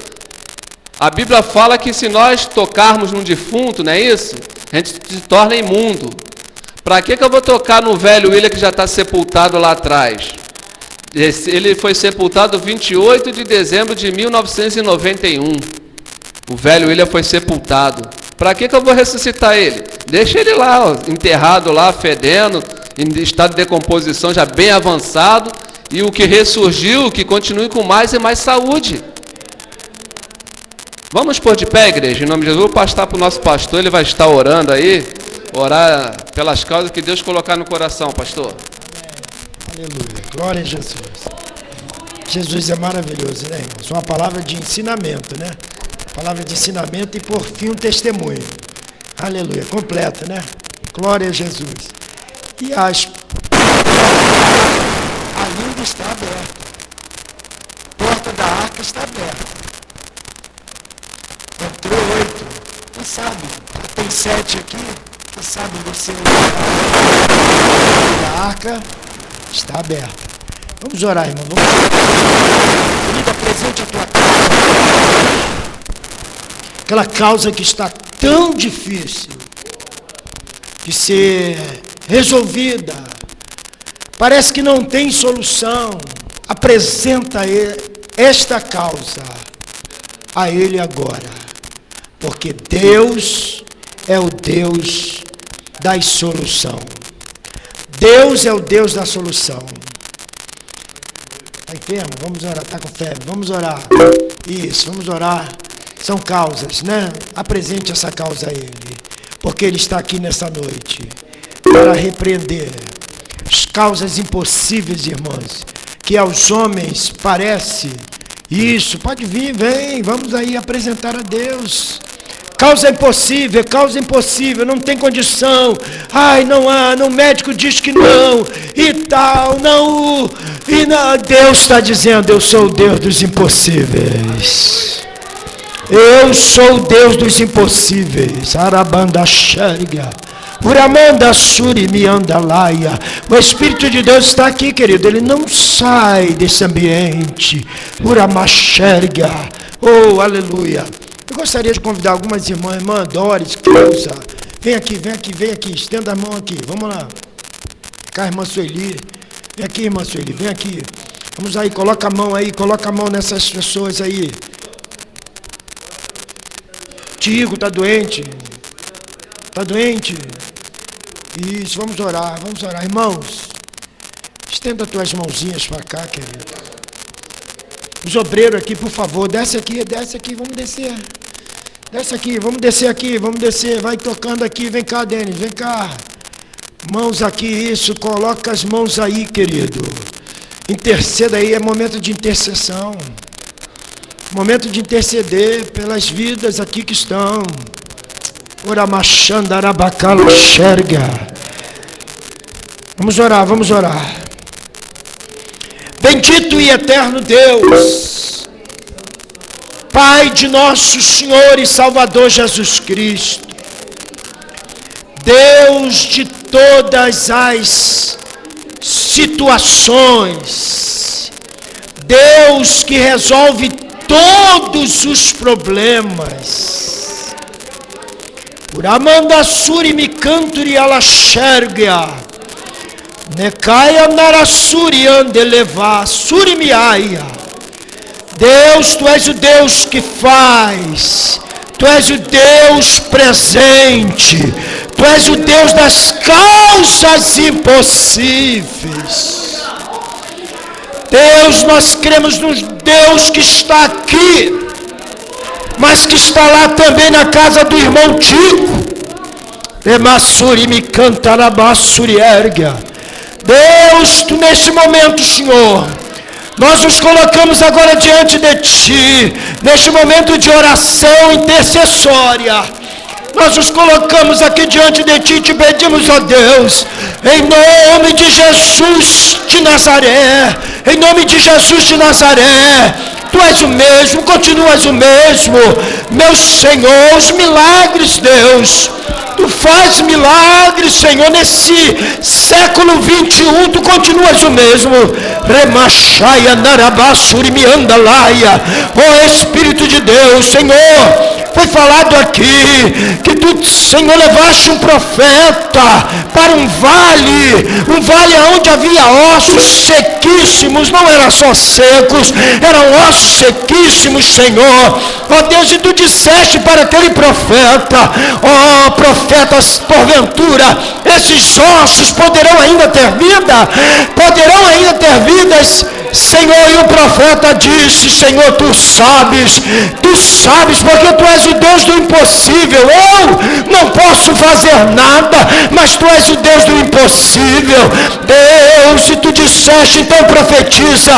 A Bíblia fala que se nós tocarmos num defunto, não é isso? A gente se torna imundo. Para que eu vou tocar no velho William que já está sepultado lá atrás? Ele foi sepultado 28 de dezembro de 1991. O velho William foi sepultado. Para que eu vou ressuscitar ele? Deixa ele lá, ó, enterrado lá, fedendo, em estado de decomposição já bem avançado. E o que ressurgiu, que continue com mais e mais saúde. Vamos pôr de pé, igreja, em nome de Jesus. Vou pastar para o nosso pastor, ele vai estar orando aí. Orar pelas causas que Deus colocar no coração, pastor. Aleluia, glória a Jesus. Jesus é maravilhoso, né, irmãos? Uma palavra de ensinamento, né? Palavra de ensinamento e, por fim, um testemunho. Aleluia, completa, né? Glória a Jesus. E a língua está aberta. A porta da arca está aberta. Entrou 8. Quem sabe? Tem 7 aqui. Quem sabe você a arca está aberta. Vamos orar, irmão. Vamos orar. Querida, presente a tua causa. Aquela causa que está tão difícil de ser resolvida. Parece que não tem solução. Apresenta esta causa a Ele agora. Porque Deus é o Deus da solução. Deus é o Deus da solução. Está enfermo? Vamos orar. Está com febre? Vamos orar. Isso, vamos orar. São causas, né? Apresente essa causa a Ele. Porque Ele está aqui nessa noite para repreender, causas impossíveis, irmãos, que aos homens parece. Isso, pode vir, vem, vamos aí apresentar a Deus. Causa impossível, não tem condição. Ai, não há, o médico diz que não, e tal, não. E não, Deus está dizendo, eu sou o Deus dos impossíveis. Eu sou o Deus dos impossíveis. Arabanda Xériga. Uramanda Suri Miandalaia. O Espírito de Deus está aqui, querido. Ele não sai desse ambiente. Uramaxérga. Oh, aleluia. Eu gostaria de convidar algumas irmãs. Irmã Doris, Cleusa. Vem aqui. Estenda a mão aqui. Vamos lá. Cá, irmã Sueli. Vem aqui, irmã Sueli. Vem aqui. Vamos aí, coloca a mão aí. Coloca a mão nessas pessoas aí. Tiago está doente. Está doente? Isso, vamos orar. Irmãos, estenda as tuas mãozinhas para cá, querido. Os obreiros aqui, por favor, desce aqui, vamos descer. Desce aqui, vamos descer. Vai tocando aqui, vem cá, Denis, vem cá. Mãos aqui, isso, coloca as mãos aí, querido. Interceda aí, é momento de intercessão. Momento de interceder pelas vidas aqui que estão. Oramachandarabacala xerga. Vamos orar. Bendito e eterno Deus, Pai de nosso Senhor e Salvador Jesus Cristo, Deus de todas as situações, Deus que resolve todos os problemas. Uramanda Suri Mikanturi Alaxerga. Nekaya Narasuri Andeleva Suri Miaia. Deus, tu és o Deus que faz. Tu és o Deus presente. Tu és o Deus das causas impossíveis. Deus, nós cremos no Deus que está aqui, mas que está lá também na casa do irmão Tico. Emassuri me cantarabassuri erga. Deus, tu neste momento, Senhor, nós nos colocamos agora diante de Ti, neste momento de oração intercessória. Nós nos colocamos aqui diante de Ti e te pedimos, ó Deus, em nome de Jesus de Nazaré, em nome de Jesus de Nazaré, Tu és o mesmo, continuas o mesmo, meu Senhor, os milagres, Deus, Tu faz milagres, Senhor, nesse século 21, Tu continuas o mesmo. Remachaya Narabasuri Miandalaia. Ó Espírito de Deus, Senhor, foi falado aqui que Tu, Senhor, levaste um profeta para um vale onde havia ossos sequíssimos, não eram só secos, eram ossos sequíssimos, Senhor. Ó Deus, e Tu disseste para aquele profeta, ó profetas, porventura, esses ossos poderão ainda ter vida? Poderão ainda ter vidas? Senhor, e o profeta disse, Senhor, Tu sabes, porque Tu és o Deus do impossível. Eu não posso fazer nada, mas Tu és o Deus do impossível. Deus, se Tu disseste, então profetiza,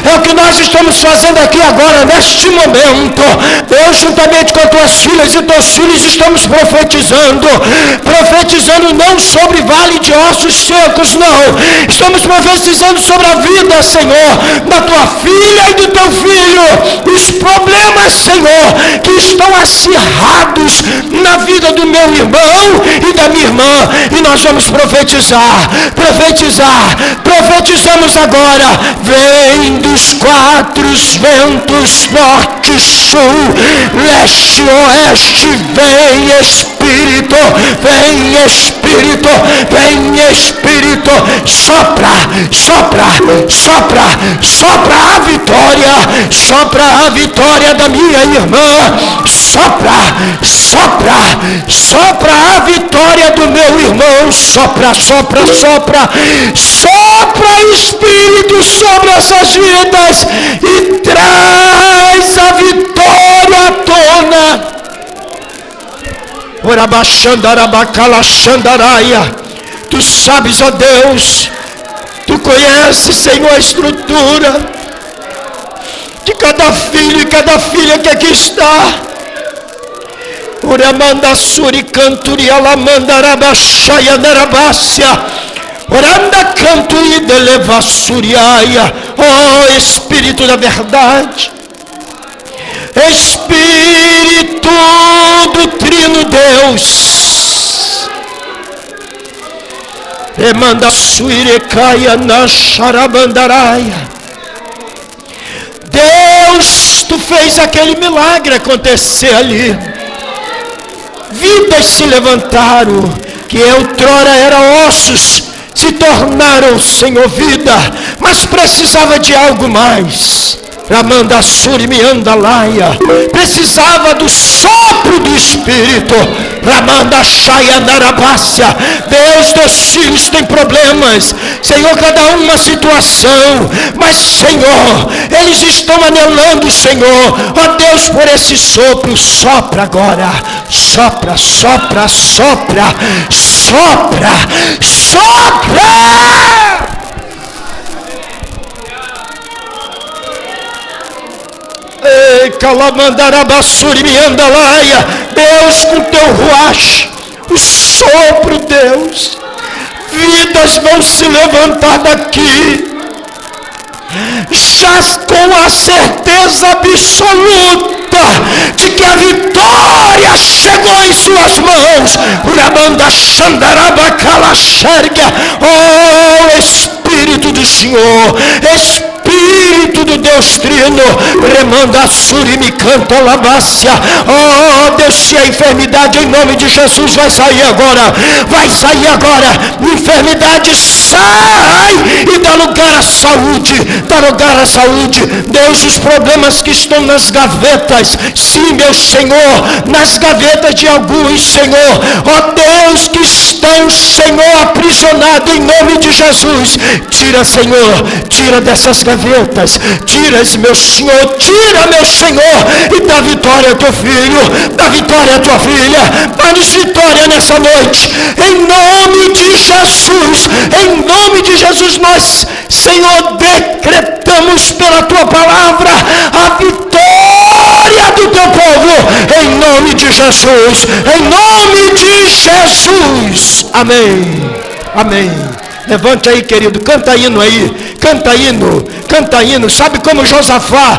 é o que nós estamos fazendo aqui agora, neste momento. Deus, juntamente com as Tuas filhas e Teus filhos, estamos profetizando não sobre vale de ossos secos, não, estamos profetizando sobre a vida, Senhor, da Tua filha e do Teu filho, os problemas, Senhor, que estão acirrados na vida do meu irmão e da minha irmã, e nós vamos profetizamos agora. Vem dos quatro ventos, norte, sul, leste, oeste, vem Espírito, sopra a vitória da minha irmã, sopra a vitória do meu irmão, sopra, Espírito, sobre essas vidas e traz a vitória à tona. Tu sabes, ó Deus, Tu conheces, Senhor, a estrutura de cada filho e cada filha que aqui está. Uramanda suri canturi alamandarabashaya narabácia. Oranda canturi delevassuriaia. Oh Espírito da verdade, Espírito do Trino Deus, Remanda suirecaia na xarabandaraia. Deus, Tu fez aquele milagre acontecer ali. Vidas se levantaram, que outrora eram ossos, se tornaram, Senhor, vida, mas precisava de algo mais. Ramanda suri miandalaia, precisava do sopro do Espírito. Ramanda shaya narabácia. Deus, Teus filhos têm problemas, Senhor, cada uma situação, mas Senhor, eles estão anelando, Senhor, ó Deus, por esse sopro. Sopra agora, sopra, sopra, sopra, sopra, sopra. Ei, calamandarabassuri miandalaia. Deus, com Teu ruach, o sopro, Deus, vidas vão se levantar daqui, já com a certeza absoluta de que a vitória chegou em suas mãos. Uramanda xandarabacalaxerga. Oh Espírito do Senhor, Espírito do Deus Trino, remanda surimi canta labácia. Oh Deus, se a enfermidade em nome de Jesus vai sair agora, vai sair agora. Enfermidade sai e dá lugar à saúde, dá lugar à saúde. Deus, os problemas que estão nas gavetas, sim, meu Senhor, nas gavetas de alguns, Senhor, ó Deus, que estão, Senhor, aprisionados em nome de Jesus, tira, Senhor, tira dessas gavetas, tira, meu Senhor, tira, meu Senhor, e dá vitória a Teu filho, dá vitória a Tua filha, dá-nos vitória nessa noite, em nome de Jesus. Em nome de Jesus, nós, Senhor, decretamos pela Tua palavra a vitória do Teu povo, em nome de Jesus, em nome de Jesus, amém, amém. Levante aí, querido, canta hino aí, canta hino, canta hino. Sabe como Josafá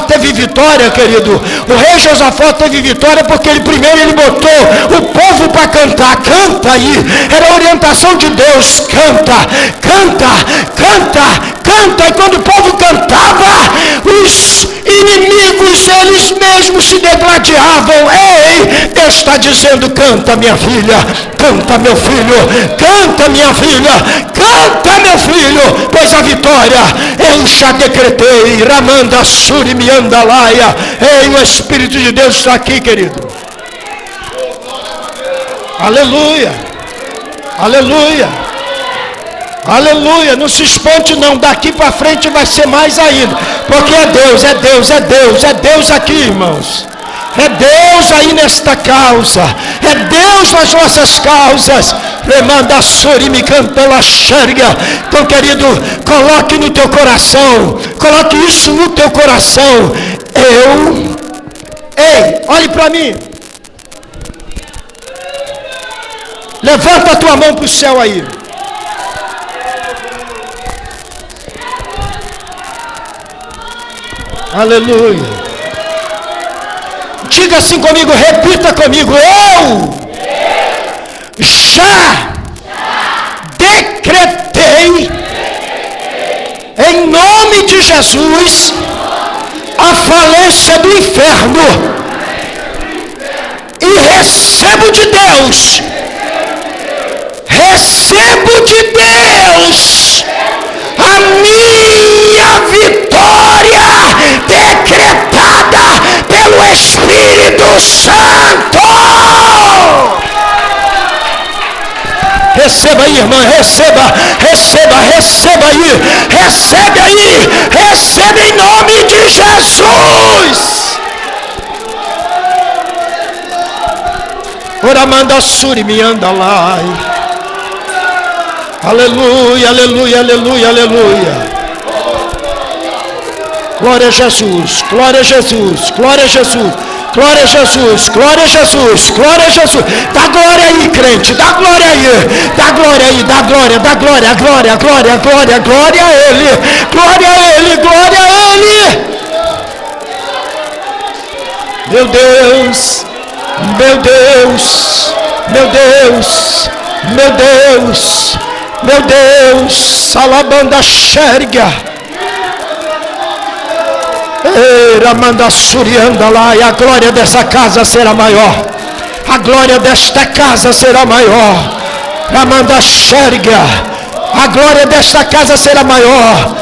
teve vitória, querido? O rei Josafá teve vitória porque ele botou o povo para cantar. Canta aí, era a orientação de Deus. Canta, canta, canta, canta. E quando o povo cantava, os inimigos, eles mesmos se degladiavam. Ei, Deus está dizendo: canta, minha filha, canta, meu filho, canta, minha filha, canta, meu filho, pois a vitória eu já decretei. Ramanda suri miandalaia. Ei, o Espírito de Deus está aqui, querido. Aleluia, aleluia, aleluia. Não se espante não, daqui para frente vai ser mais ainda, porque é Deus, é Deus, é Deus, é Deus aqui, irmãos. É Deus aí nesta causa, é Deus nas nossas causas. Remanda surimi cantela xerga. Então, querido, coloque no teu coração, coloque isso no teu coração. Ei, olhe para mim, levanta a tua mão para o céu aí. Aleluia. Diga assim comigo, repita comigo: eu já decretei em nome de Jesus a falência do inferno e recebo de Deus, a minha vitória decretada pelo Espírito Santo. Receba aí, irmã, receba aí, recebe em nome de Jesus. Ora manda suri me anda lá. Aleluia, aleluia, aleluia, aleluia. Glória a Jesus, glória a Jesus, glória a Jesus. Glória a Jesus, glória a Jesus, glória a Jesus. Dá glória aí, crente, dá glória aí, dá glória aí, dá glória, glória, glória, glória, glória a Ele, glória a Ele, glória a Ele. Meu Deus, meu Deus, meu Deus, meu Deus, meu Deus, Salabanda Xerga. Ramanda Surianda lá, e a glória dessa casa será maior. A glória desta casa será maior. Ramanda Xerga, a glória desta casa será maior.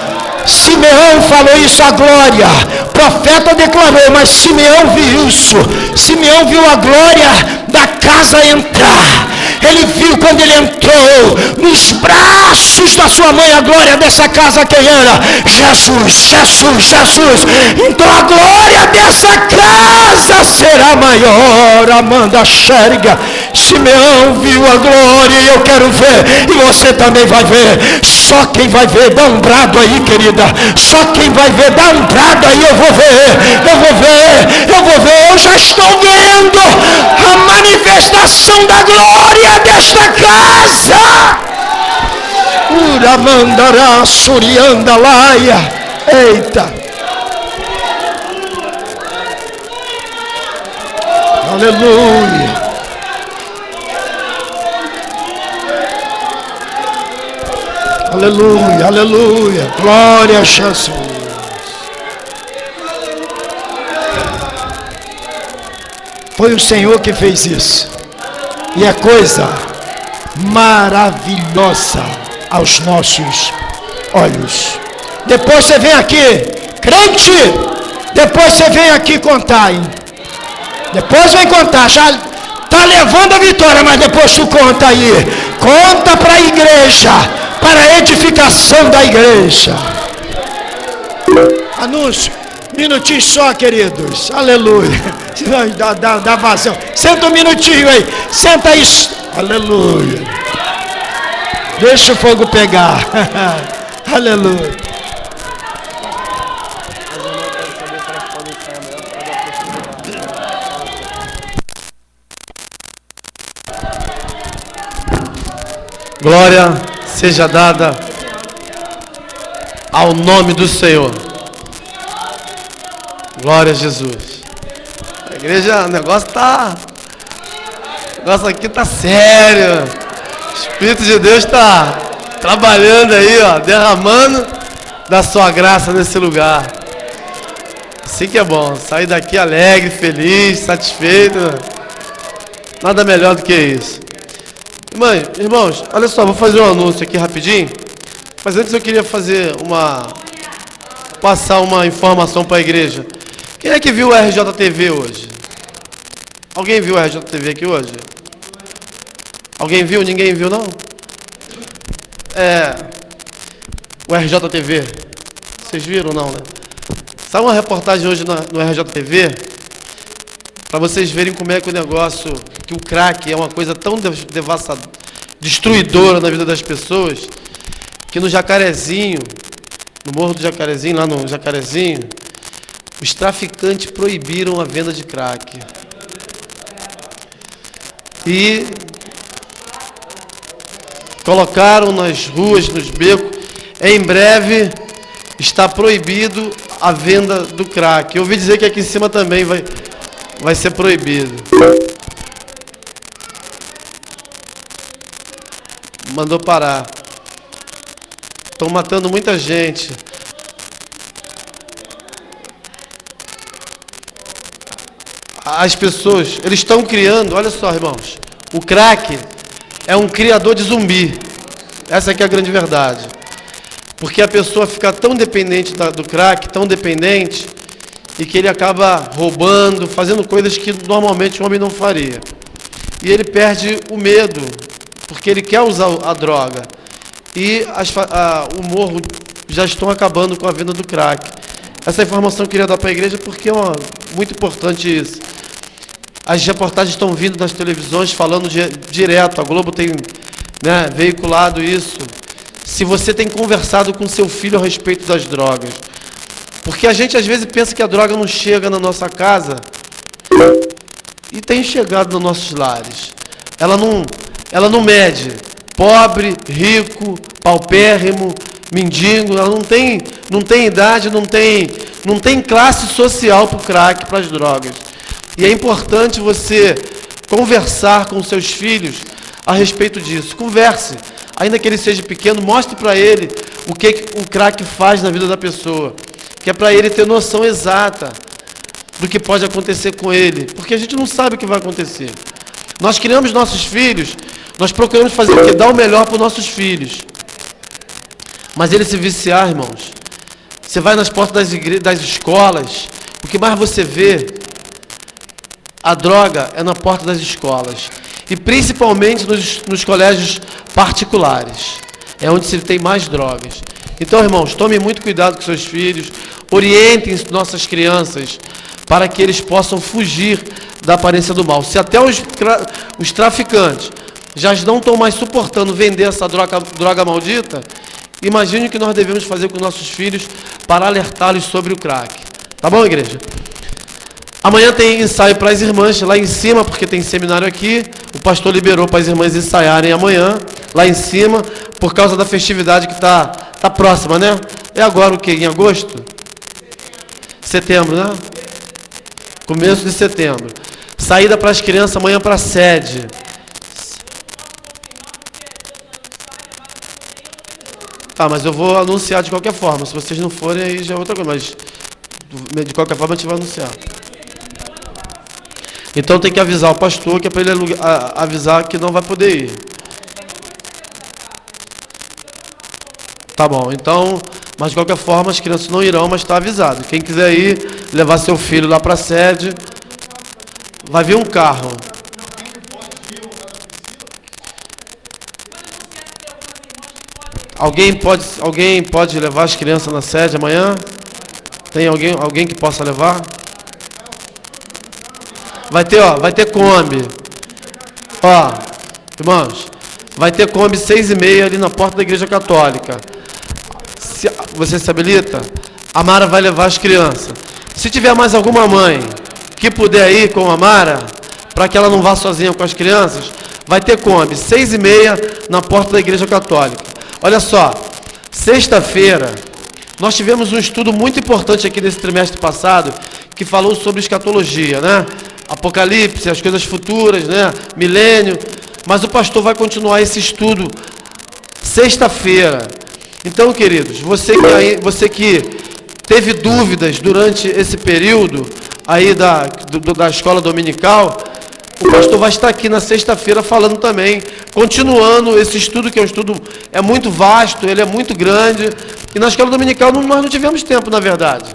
Simeão falou isso, a glória. O profeta declarou, mas Simeão viu isso. Simeão viu a glória da casa entrar. Ele viu quando ele entrou nos braços da sua mãe, a glória dessa casa quem era? Jesus, Jesus, Jesus. Então a glória dessa casa será maior. Amanda Xerga, Simeão viu a glória e eu quero ver, e você também vai ver. Só quem vai ver, dá um brado aí, querida. Só quem vai ver, dá um brado aí. Eu vou ver, eu vou ver, eu vou ver. Eu já estou vendo a manifestação da glória desta casa. Uramandará, Surianda Laia. Eita. Aleluia. Aleluia, aleluia. Glória a Jesus. Foi o Senhor que fez isso. E é coisa maravilhosa aos nossos olhos. Depois você vem aqui, crente, depois você vem aqui contar, hein? Depois vem contar, já está levando a vitória, mas depois tu conta aí. Conta para a igreja, para a edificação da igreja. Anúncio. Minutinho só, queridos. Aleluia. Dá vazão. Senta um minutinho aí. Senta aí. Aleluia. Deixa o fogo pegar. Aleluia. Glória seja dada ao nome do Senhor. Glória a Jesus. A igreja, o negócio aqui tá sério. O Espírito de Deus está trabalhando aí, ó, derramando da sua graça nesse lugar. Assim que é bom, sair daqui alegre, feliz, satisfeito. Nada melhor do que isso. Irmãos, olha só, vou fazer um anúncio aqui rapidinho. Mas antes eu queria passar uma informação para a igreja. Quem é que viu o RJTV hoje? Alguém viu o RJTV aqui hoje? Alguém viu? Ninguém viu, não? O RJTV. Vocês viram, não, né? Saiu uma reportagem hoje no RJTV, para vocês verem como é que o negócio, que o crack é uma coisa tão devastadora, destruidora na vida das pessoas, que no Jacarezinho, no Morro do Jacarezinho, lá no Jacarezinho, os traficantes proibiram a venda de crack. E colocaram nas ruas, nos becos, em breve está proibido a venda do crack. Eu ouvi dizer que aqui em cima também vai ser proibido. Mandou parar. Estão matando muita gente. As pessoas, eles estão criando, olha só, irmãos, o crack é um criador de zumbi. Essa aqui é a grande verdade. Porque a pessoa fica tão dependente do crack, tão dependente, e que ele acaba roubando, fazendo coisas que normalmente o homem não faria. E ele perde o medo, porque ele quer usar a droga. E o morro já estão acabando com a venda do crack. Essa informação eu queria dar para a igreja porque é muito importante isso. As reportagens estão vindo nas televisões falando direto, a Globo tem, veiculado isso. se você tem conversado com seu filho a respeito das drogas. Porque a gente às vezes pensa que a droga não chega na nossa casa, e tem chegado nos nossos lares. Ela não mede pobre, rico, paupérrimo, mendigo, ela não tem idade, não tem classe social para o crack, para as drogas. E é importante você conversar com seus filhos a respeito disso. Converse, ainda que ele seja pequeno, mostre para ele o que o crack faz na vida da pessoa, que é para ele ter noção exata do que pode acontecer com ele, porque a gente não sabe o que vai acontecer. Nós criamos nossos filhos, nós procuramos fazer o quê? Dar o melhor para os nossos filhos. Mas ele se viciar, irmãos, você vai nas portas das escolas, o que mais você vê, a droga é na porta das escolas. E principalmente nos colégios particulares. É onde se tem mais drogas. Então, irmãos, tome muito cuidado com seus filhos, orientem nossas crianças para que eles possam fugir da aparência do mal. Se até os traficantes já não estão mais suportando vender essa droga maldita, imagine o que nós devemos fazer com nossos filhos para alertá-los sobre o crack. Tá bom, igreja? Amanhã tem ensaio para as irmãs lá em cima, porque tem seminário aqui. O pastor liberou para as irmãs ensaiarem amanhã, lá em cima, por causa da festividade que tá próxima, né? É agora o quê? Em agosto? Setembro, né? Começo de setembro. Saída para as crianças amanhã para a sede. Ah, mas eu vou anunciar de qualquer forma. Se vocês não forem, aí já é outra coisa. Mas de qualquer forma a gente vai anunciar. Então tem que avisar o pastor, que é para ele avisar que não vai poder ir. Tá bom, então, mas de qualquer forma as crianças não irão, mas está avisado. Quem quiser ir, levar seu filho lá para a sede, vai vir um carro. Alguém pode levar as crianças na sede amanhã? Tem alguém que possa levar? Vai ter Kombi. Ó, irmãos, vai ter Kombi 6h30 ali na porta da Igreja Católica. Você se habilita? A Mara vai levar as crianças. Se tiver mais alguma mãe que puder ir com a Mara, para que ela não vá sozinha com as crianças, vai ter Kombi 6h30 na porta da Igreja Católica. Olha só, sexta-feira, nós tivemos um estudo muito importante aqui nesse trimestre passado, que falou sobre escatologia, né? Apocalipse, as coisas futuras, né? Milênio. Mas o pastor vai continuar esse estudo sexta-feira. Então, queridos, você que teve dúvidas durante esse período aí da escola dominical, o pastor vai estar aqui na sexta-feira falando também, continuando esse estudo, que é um estudo muito vasto, ele é muito grande, e na escola dominical nós não tivemos tempo, na verdade.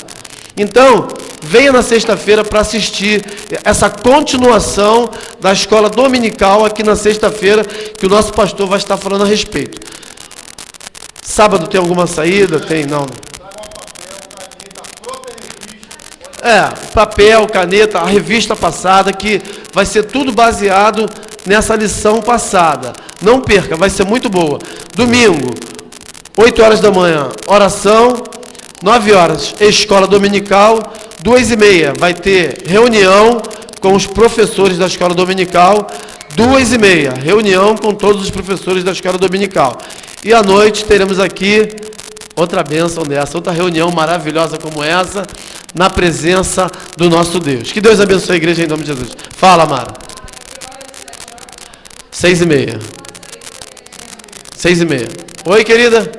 Então, venha na sexta-feira para assistir essa continuação da escola dominical aqui na sexta-feira, que o nosso pastor vai estar falando a respeito. Sábado tem alguma saída? Tem, não. Papel, caneta, a revista passada, que vai ser tudo baseado nessa lição passada. Não perca, vai ser muito boa. Domingo, 8 horas da manhã, oração. 9 horas, escola dominical. 2h30, vai ter reunião com os professores da escola dominical. 2h30, reunião com todos os professores da escola dominical. E à noite teremos aqui outra bênção dessa, outra reunião maravilhosa como essa, na presença do nosso Deus. Que Deus abençoe a igreja em nome de Jesus. Fala, Mara. 6h30. 6h30. Oi, querida.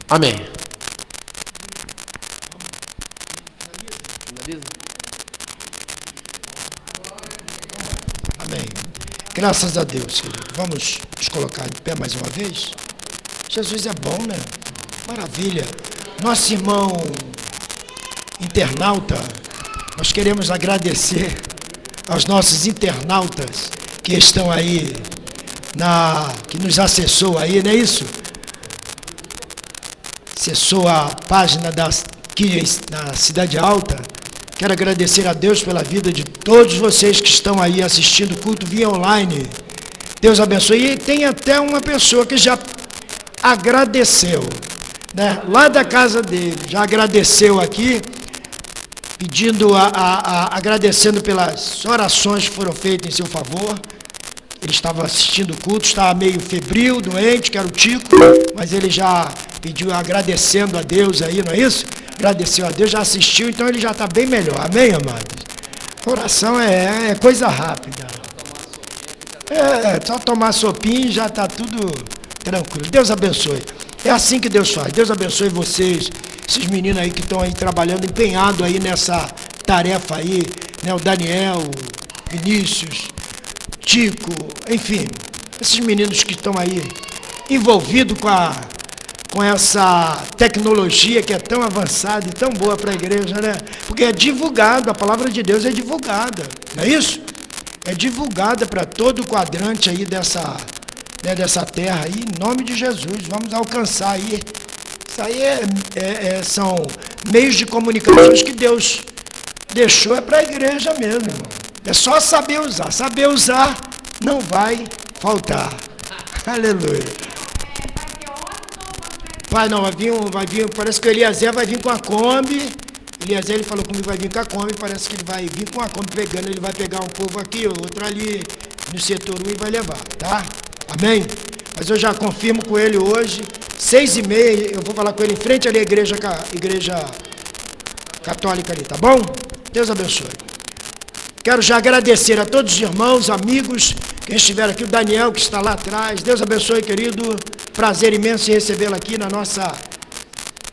Amém. Amém. Graças a Deus, querido. Vamos nos colocar de pé mais uma vez? Jesus é bom, né? Maravilha. Nosso irmão internauta, nós queremos agradecer aos nossos internautas que estão aí, que nos acessou aí, não é isso? Acessou a página aqui na Cidade Alta. Quero agradecer a Deus pela vida de todos vocês que estão aí assistindo o culto via online. Deus abençoe. E tem até uma pessoa que já agradeceu, né? Lá da casa dele, já agradeceu aqui, pedindo, agradecendo pelas orações que foram feitas em seu favor. Ele estava assistindo o culto, estava meio febril, doente, que era o Tico, mas ele já pediu, agradecendo a Deus aí, não é isso? Agradeceu a Deus, já assistiu, então ele já está bem melhor. Amém, amados? Oração é coisa rápida. Só tomar sopinha e já está tudo tranquilo. Deus abençoe. É assim que Deus faz. Deus abençoe vocês, esses meninos aí que estão aí trabalhando, empenhados aí nessa tarefa aí, né? O Daniel, o Vinícius, Tico, enfim, esses meninos que estão aí envolvidos com essa tecnologia que é tão avançada e tão boa para a igreja, né? Porque é divulgado, a palavra de Deus é divulgada, não é isso? É divulgada para todo o quadrante aí dessa terra aí, em nome de Jesus. Vamos alcançar aí. Isso aí são meios de comunicações que Deus deixou para a igreja mesmo, irmão. É só saber usar. Saber usar não vai faltar. Aleluia. Vai vir, parece que o Eliezer vai vir com a Kombi. Eliezer, ele falou comigo, vai vir com a Kombi, parece que ele vai vir com a Kombi pegando, ele vai pegar um povo aqui, outro ali, no setor 1 e vai levar, tá? Amém? Mas eu já confirmo com ele hoje, 6h30, eu vou falar com ele em frente ali à igreja católica ali, tá bom? Deus abençoe. Quero já agradecer a todos os irmãos, amigos, quem estiver aqui, o Daniel que está lá atrás. Deus abençoe, querido. Prazer imenso em recebê-lo aqui na nossa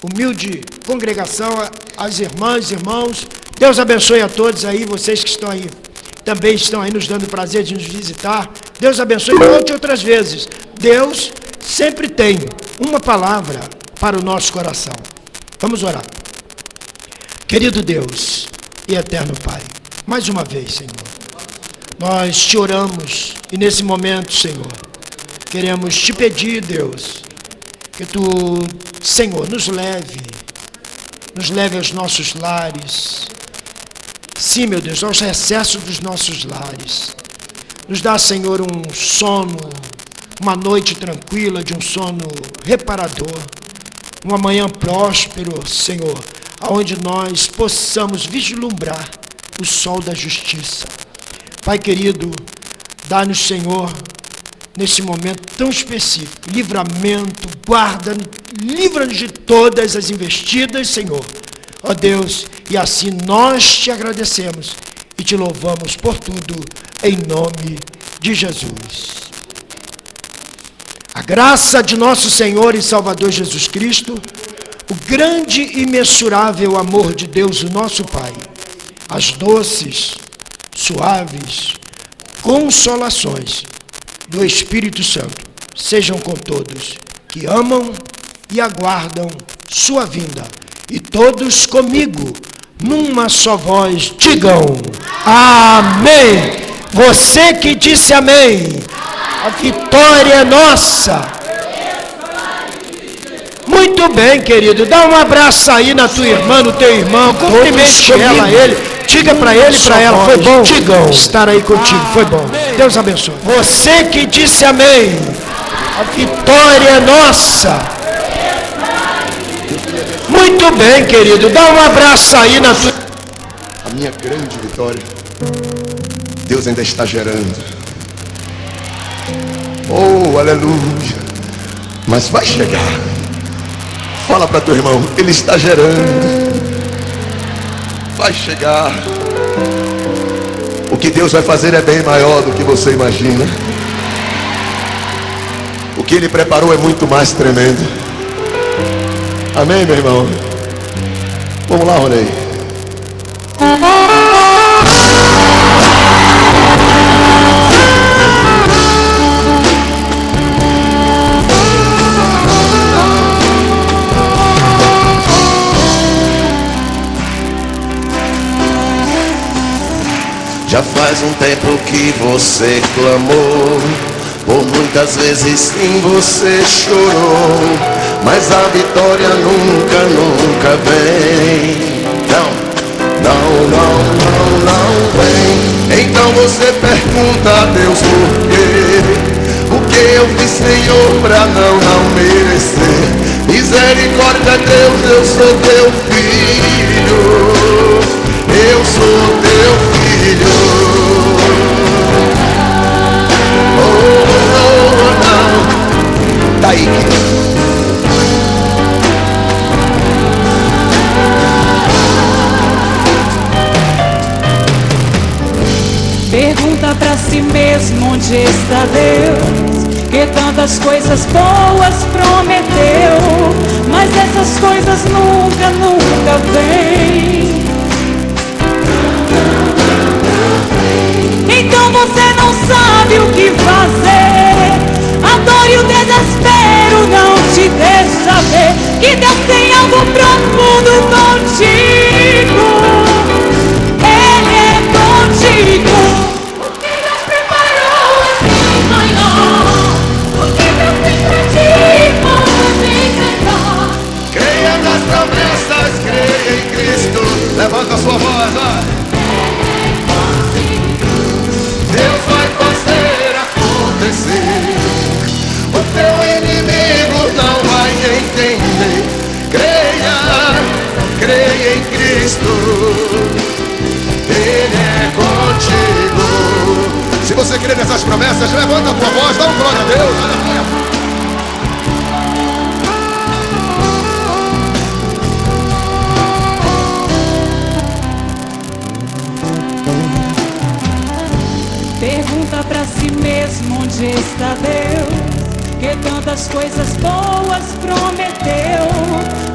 humilde congregação, as irmãs, irmãos. Deus abençoe a todos aí, vocês que estão aí, também estão aí nos dando o prazer de nos visitar. Deus abençoe outras vezes. Deus sempre tem uma palavra para o nosso coração. Vamos orar. Querido Deus e eterno Pai, mais uma vez, Senhor, nós te oramos e nesse momento, Senhor, queremos te pedir, Deus, que tu, Senhor, nos leve aos nossos lares. Sim, meu Deus, aos recessos dos nossos lares. Nos dá, Senhor, um sono, uma noite tranquila, de um sono reparador, uma manhã próspero, Senhor, aonde nós possamos vislumbrar o sol da justiça. Pai querido, dá-nos, Senhor, nesse momento tão específico, livramento, guarda, livra-nos de todas as investidas, Senhor. Ó Deus, e assim nós te agradecemos e te louvamos por tudo, em nome de Jesus. A graça de nosso Senhor e Salvador Jesus Cristo, o grande e imensurável amor de Deus, o nosso Pai, as doces, suaves consolações do Espírito Santo sejam com todos que amam e aguardam sua vinda. E todos comigo, numa só voz, digam amém. Você que disse amém, a vitória é nossa. Muito bem, querido, dá um abraço aí na tua irmã, no teu irmão, cumprimente ela, ele, diga para ele e para ela, foi bom estar aí contigo, foi bom, Deus abençoe. Você que disse amém, a vitória é nossa. Muito bem, querido, dá um abraço aí na tua... A minha grande vitória, Deus ainda está gerando. Oh, aleluia. Mas vai chegar. Fala para teu irmão, ele está gerando. Vai chegar. O que Deus vai fazer é bem maior do que você imagina. O que Ele preparou é muito mais tremendo. Amém, meu irmão? Vamos lá, Ronei. Já faz um tempo que você clamou, por muitas vezes sim você chorou, mas a vitória nunca, nunca vem. Não vem. Então você pergunta a Deus por quê. Eu fiz, Senhor, pra não merecer. Misericórdia, Deus, eu sou teu filho. Eu sou teu filho. Oh, não. Tá aí. Pergunta pra si mesmo onde está Deus, que tantas coisas boas prometeu, mas essas coisas nunca, nunca vêm. Então você não sabe o que fazer. A dor e o desespero não te deixa ver que Deus tem algo profundo contigo. Ele é contigo. O que Deus preparou é maior. O que Deus tem pra ti pode melhor. Creia nas promessas, creia em Cristo. Levanta a sua voz, vai. Deus vai fazer acontecer. O teu inimigo não vai entender. Creia em Cristo. Ele é contigo. Se você crê nessas promessas, levanta a tua voz, dá um glória a Deus. Aleluia. Pergunta pra si mesmo onde está Deus, que tantas coisas boas prometeu,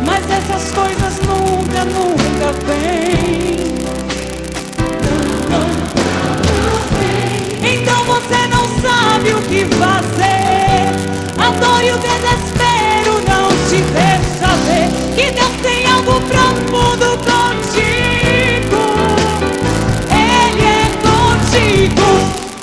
mas essas coisas nunca, nunca vêm. Então você não sabe o que fazer. A dor e o desespero não te deixa ver que Deus tem algo profundo contigo. Ele é contigo.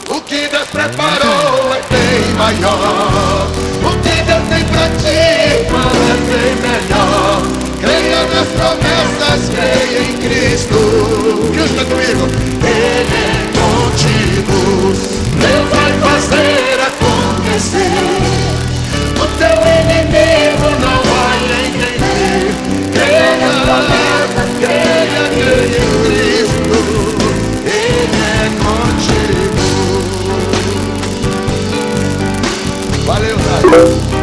O que Deus preparou é bem maior. O que Deus tem pra ti é bem melhor. Creia nas promessas, creia em Cristo. Que está comigo? Ele é contigo. Deus vai fazer acontecer. O teu inimigo não vai entender. Creia nas promessas, creia em Cristo. Ele é contigo. Valeu, Nath.